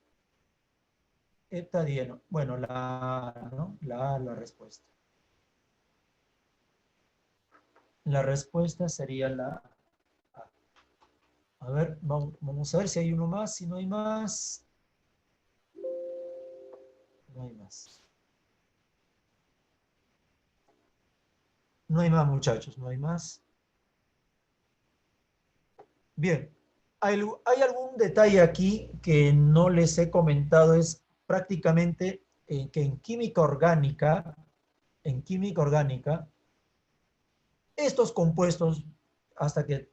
heptadieno. Bueno, la A, ¿no? La A, la respuesta. La respuesta sería la A. A ver, vamos a ver si hay uno más. Si no hay más, no hay más. No hay más, muchachos, no hay más. Bien, hay algún detalle aquí que no les he comentado, es prácticamente que en química orgánica, estos compuestos, hasta que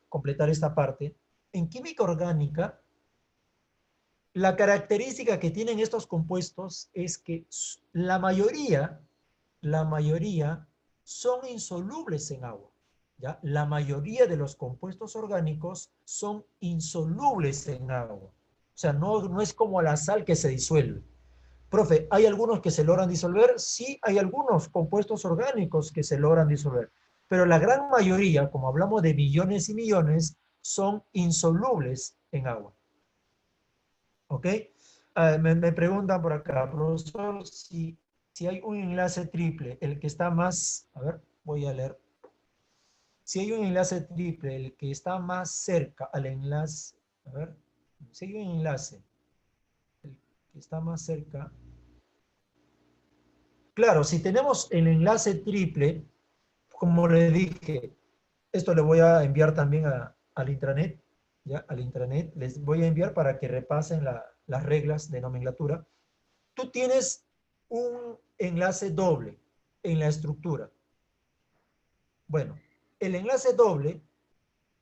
completar esta parte, en química orgánica, la característica que tienen estos compuestos es que la mayoría son insolubles en agua. ¿Ya? La mayoría de los compuestos orgánicos son insolubles en agua. O sea, no es como la sal que se disuelve. Profe, ¿hay algunos que se logran disolver? Sí, hay algunos compuestos orgánicos que se logran disolver. Pero la gran mayoría, como hablamos de millones y millones, son insolubles en agua. ¿Ok? Me preguntan por acá, profesor, si hay un enlace triple, el que está más, a ver, voy a leer. Si hay un enlace triple, el que está más cerca al enlace, a ver, si hay un enlace, el que está más cerca. Claro, si tenemos el enlace triple, como le dije, esto le voy a enviar también al intranet, ¿ya? Al intranet les voy a enviar para que repasen las reglas de nomenclatura. Tú tienes un enlace doble en la estructura. Bueno, el enlace doble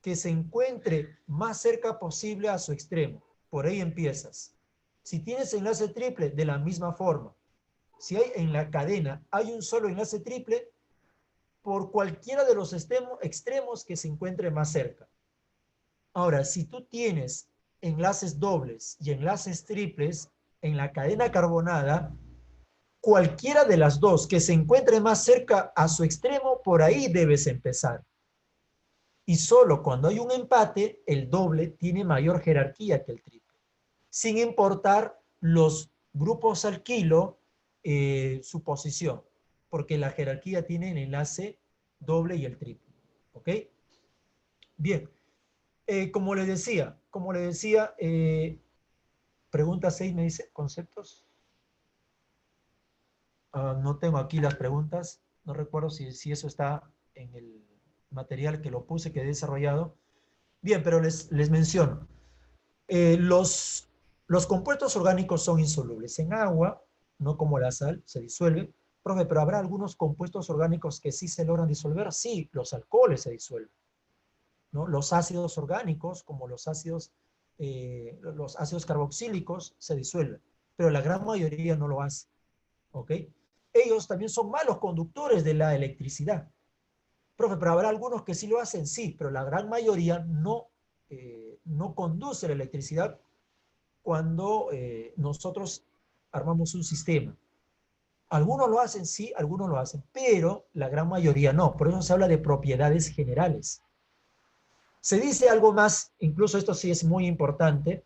que se encuentre más cerca posible a su extremo. Por ahí empiezas. Si tienes enlace triple, de la misma forma. Si hay en la cadena, hay un solo enlace triple, por cualquiera de los extremos que se encuentre más cerca. Ahora, si tú tienes enlaces dobles y enlaces triples en la cadena carbonada, cualquiera de las dos que se encuentre más cerca a su extremo, por ahí debes empezar. Y solo cuando hay un empate, el doble tiene mayor jerarquía que el triple, sin importar los grupos alquilo, su posición, porque la jerarquía tiene el enlace doble y el triple. ¿Ok? Bien. Como le decía, pregunta 6 me dice, ¿conceptos? No tengo aquí las preguntas, no recuerdo si eso está en el material que lo puse, que he desarrollado. Bien, pero les menciono. Los compuestos orgánicos son insolubles en agua, no como la sal, se disuelve. Profe, pero ¿habrá algunos compuestos orgánicos que sí se logran disolver? Sí, los alcoholes se disuelven, ¿no? Los ácidos orgánicos, como los ácidos carboxílicos, se disuelven, pero la gran mayoría no lo hace. ¿Ok? Ellos también son malos conductores de la electricidad. Profe, pero habrá algunos que sí lo hacen, sí, pero la gran mayoría no conduce la electricidad cuando nosotros armamos un sistema. Algunos lo hacen, sí, algunos lo hacen, pero la gran mayoría no. Por eso se habla de propiedades generales. Se dice algo más, incluso esto sí es muy importante,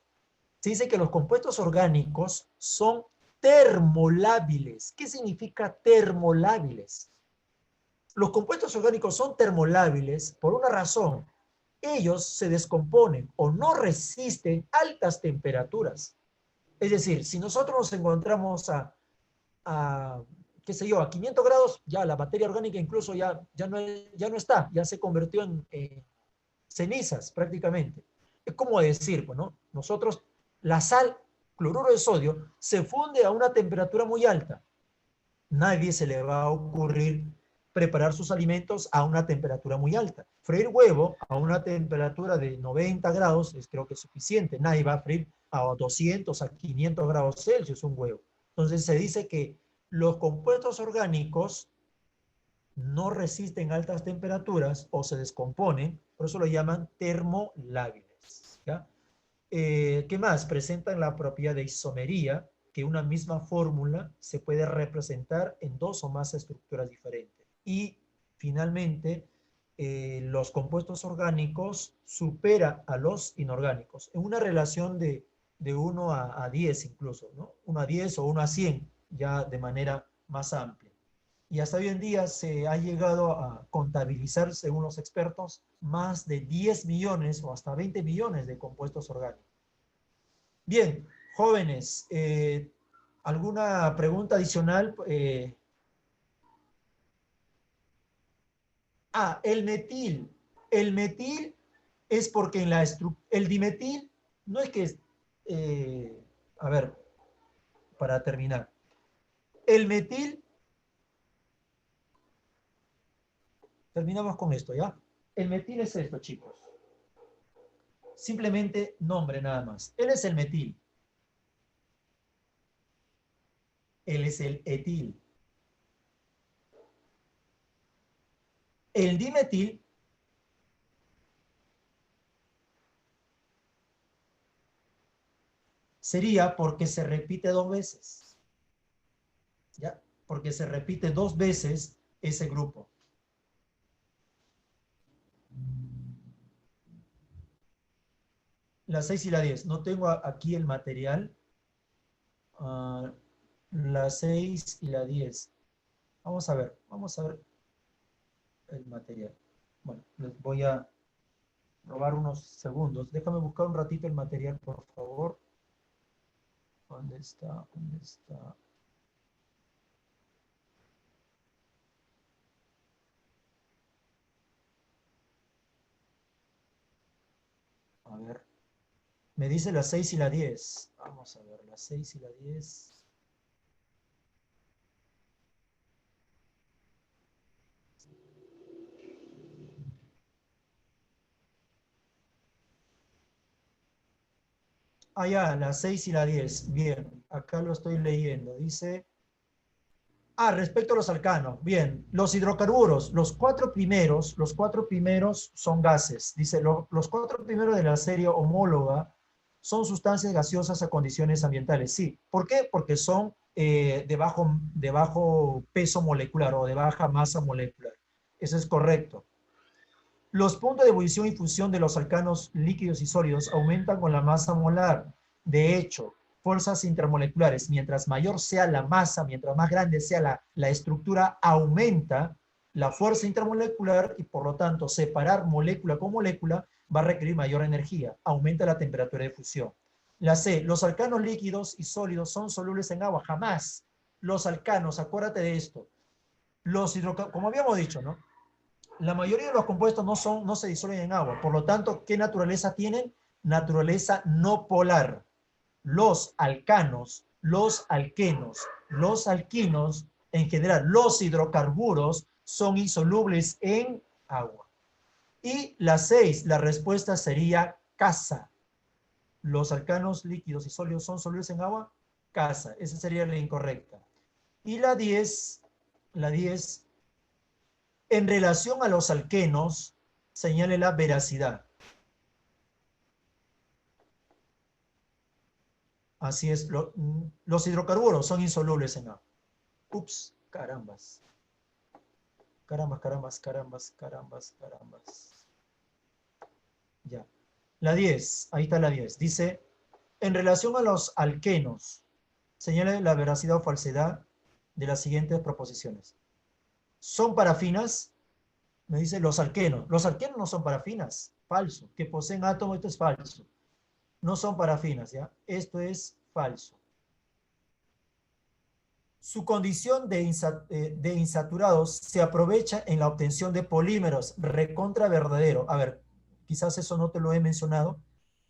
se dice que los compuestos orgánicos son termolábiles. ¿Qué significa termolábiles? Los compuestos orgánicos son termolábiles por una razón. Ellos se descomponen o no resisten altas temperaturas. Es decir, si nosotros nos encontramos a qué sé yo, a 500 grados, ya la materia orgánica incluso ya no está, ya se convirtió en cenizas prácticamente. Es como decir, bueno, nosotros, la sal, cloruro de sodio, se funde a una temperatura muy alta. Nadie se le va a ocurrir preparar sus alimentos a una temperatura muy alta. Freír huevo a una temperatura de 90 grados es creo que es suficiente. Nadie va a freír a 200, a 500 grados Celsius un huevo. Entonces se dice que los compuestos orgánicos no resisten altas temperaturas o se descomponen, por eso lo llaman termolábiles. ¿Ya? ¿Qué más? Presentan la propiedad de isomería, que una misma fórmula se puede representar en dos o más estructuras diferentes. Y finalmente, los compuestos orgánicos superan a los inorgánicos en una relación de 1 a 10 incluso, ¿no? 1 a 10 o 1 a 100, ya de manera más amplia. Y hasta hoy en día se ha llegado a contabilizar, según los expertos, más de 10 millones o hasta 20 millones de compuestos orgánicos. Bien, jóvenes, ¿alguna pregunta adicional? El metil. El metil es porque en la el dimetil no es que, a ver, para terminar, el metil, terminamos con esto, ¿ya? El metil es esto, chicos. Simplemente nombre nada más. Él es el metil. Él es el etil. El dimetil sería porque se repite dos veces. ¿Ya? Porque se repite dos veces ese grupo. La 6 y la 10. No tengo aquí el material. La 6 y la 10. Vamos a ver el material. Bueno, les voy a robar unos segundos. Déjame buscar un ratito el material, por favor. ¿Dónde está? ¿Dónde está? A ver. Me dice la 6 y la 10. Vamos a ver, la 6 y la 10. Ya, la 6 y la 10. Bien, acá lo estoy leyendo. Dice, respecto a los alcanos. Bien, los hidrocarburos, los cuatro primeros son gases. Dice, los cuatro primeros de la serie homóloga son sustancias gaseosas a condiciones ambientales. Sí. ¿Por qué? Porque son de bajo peso molecular o de baja masa molecular. Eso es correcto. Los puntos de ebullición y fusión de los alcanos líquidos y sólidos aumentan con la masa molar. De hecho, fuerzas intermoleculares, mientras mayor sea la masa, mientras más grande sea la estructura, aumenta la fuerza intermolecular y por lo tanto separar molécula con molécula va a requerir mayor energía, aumenta la temperatura de fusión. La C, los alcanos líquidos y sólidos son solubles en agua, jamás. Los alcanos, acuérdate de esto, como habíamos dicho, ¿no? La mayoría de los compuestos no se disuelven en agua, por lo tanto, ¿qué naturaleza tienen? Naturaleza no polar. Los alcanos, los alquenos, los alquinos, en general, los hidrocarburos son insolubles en agua. Y la 6, la respuesta sería casa. Los alcanos líquidos y sólidos son solubles en agua, casa. Esa sería la incorrecta. Y la 10, en relación a los alquenos, señale la veracidad. Así es, los hidrocarburos son insolubles en agua. Ups, carambas. Carambas. Ya. La 10, ahí está la 10. Dice, en relación a los alquenos, señale la veracidad o falsedad de las siguientes proposiciones. ¿Son parafinas? Me dice los alquenos. Los alquenos no son parafinas. Falso. Que poseen átomos, esto es falso. No son parafinas, ¿ya? Esto es falso. Su condición de insaturados se aprovecha en la obtención de polímeros, recontra verdadero. A ver, quizás eso no te lo he mencionado.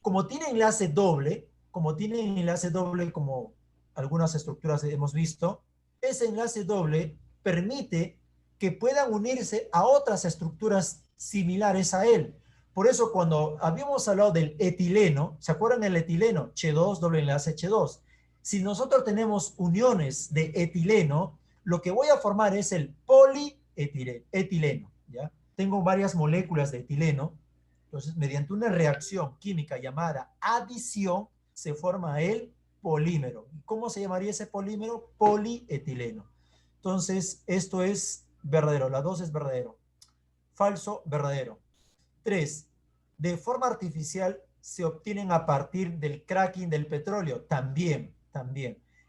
Como tiene enlace doble, como algunas estructuras hemos visto, ese enlace doble permite que puedan unirse a otras estructuras similares a él. Por eso cuando habíamos hablado del etileno, ¿se acuerdan el etileno? H2, doble enlace H2. Si nosotros tenemos uniones de etileno, lo que voy a formar es el polietileno, ¿ya? Tengo varias moléculas de etileno, entonces mediante una reacción química llamada adición se forma el polímero. ¿Cómo se llamaría ese polímero? Polietileno. Entonces, esto es verdadero, la 2 es verdadero. Falso, verdadero. 3. De forma artificial se obtienen a partir del cracking del petróleo. También.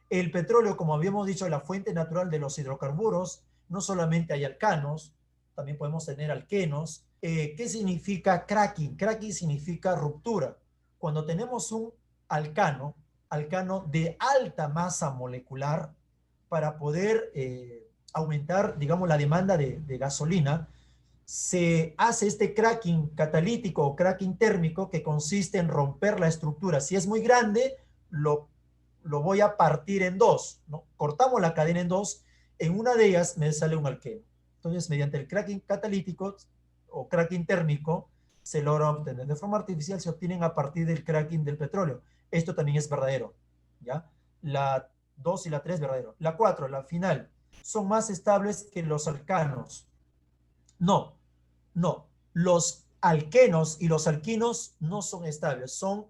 El petróleo, como habíamos dicho, es la fuente natural de los hidrocarburos. No solamente hay alcanos, también podemos tener alquenos. ¿Qué significa cracking? Cracking significa ruptura. Cuando tenemos un alcano de alta masa molecular, para poder aumentar, digamos, la demanda de gasolina, se hace este cracking catalítico o cracking térmico que consiste en romper la estructura. Si es muy grande, lo voy a partir en dos, ¿no? Cortamos la cadena en dos, en una de ellas me sale un alqueno. Entonces, mediante el cracking catalítico o cracking térmico, se logra obtener. De forma artificial se obtienen a partir del cracking del petróleo. Esto también es verdadero, ¿ya? La 2 y la 3, verdadero. La 4, la final, son más estables que los alcanos. No, los alquenos y los alquinos no son estables, son,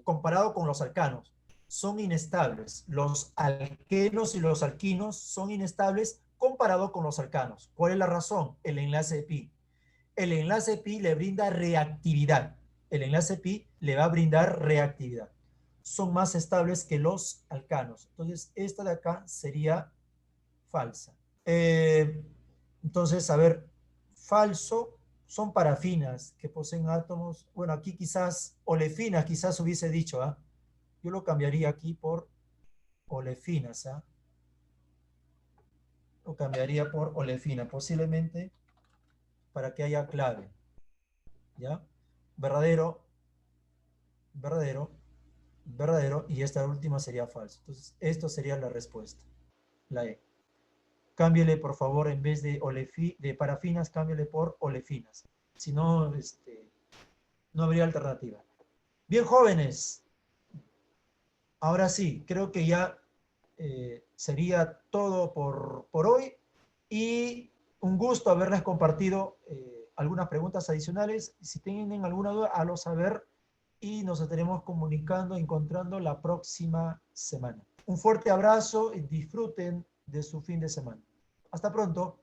comparado con los alcanos, son inestables. Los alquenos y los alquinos son inestables comparado con los alcanos. ¿Cuál es la razón? El enlace pi. El enlace pi le brinda reactividad. El enlace pi le va a brindar reactividad. Son más estables que los alcanos. Entonces, esta de acá sería falsa. Entonces, a ver, falso son parafinas que poseen átomos. Bueno, aquí quizás olefinas, quizás hubiese dicho, ¿ah? Yo lo cambiaría aquí por olefinas, ¿ah? Lo cambiaría por olefina, posiblemente para que haya clave, ¿ya? Verdadero, verdadero, verdadero, y esta última sería falso. Entonces, esto sería la respuesta, la E. Cámbiale, por favor, en vez de parafinas, cámbiale por olefinas. Si no, no habría alternativa. Bien, jóvenes. Ahora sí, creo que ya sería todo por hoy. Y un gusto haberles compartido algunas preguntas adicionales. Si tienen alguna duda, háganlo saber y nos estaremos comunicando, encontrando la próxima semana. Un fuerte abrazo y disfruten de su fin de semana. Hasta pronto.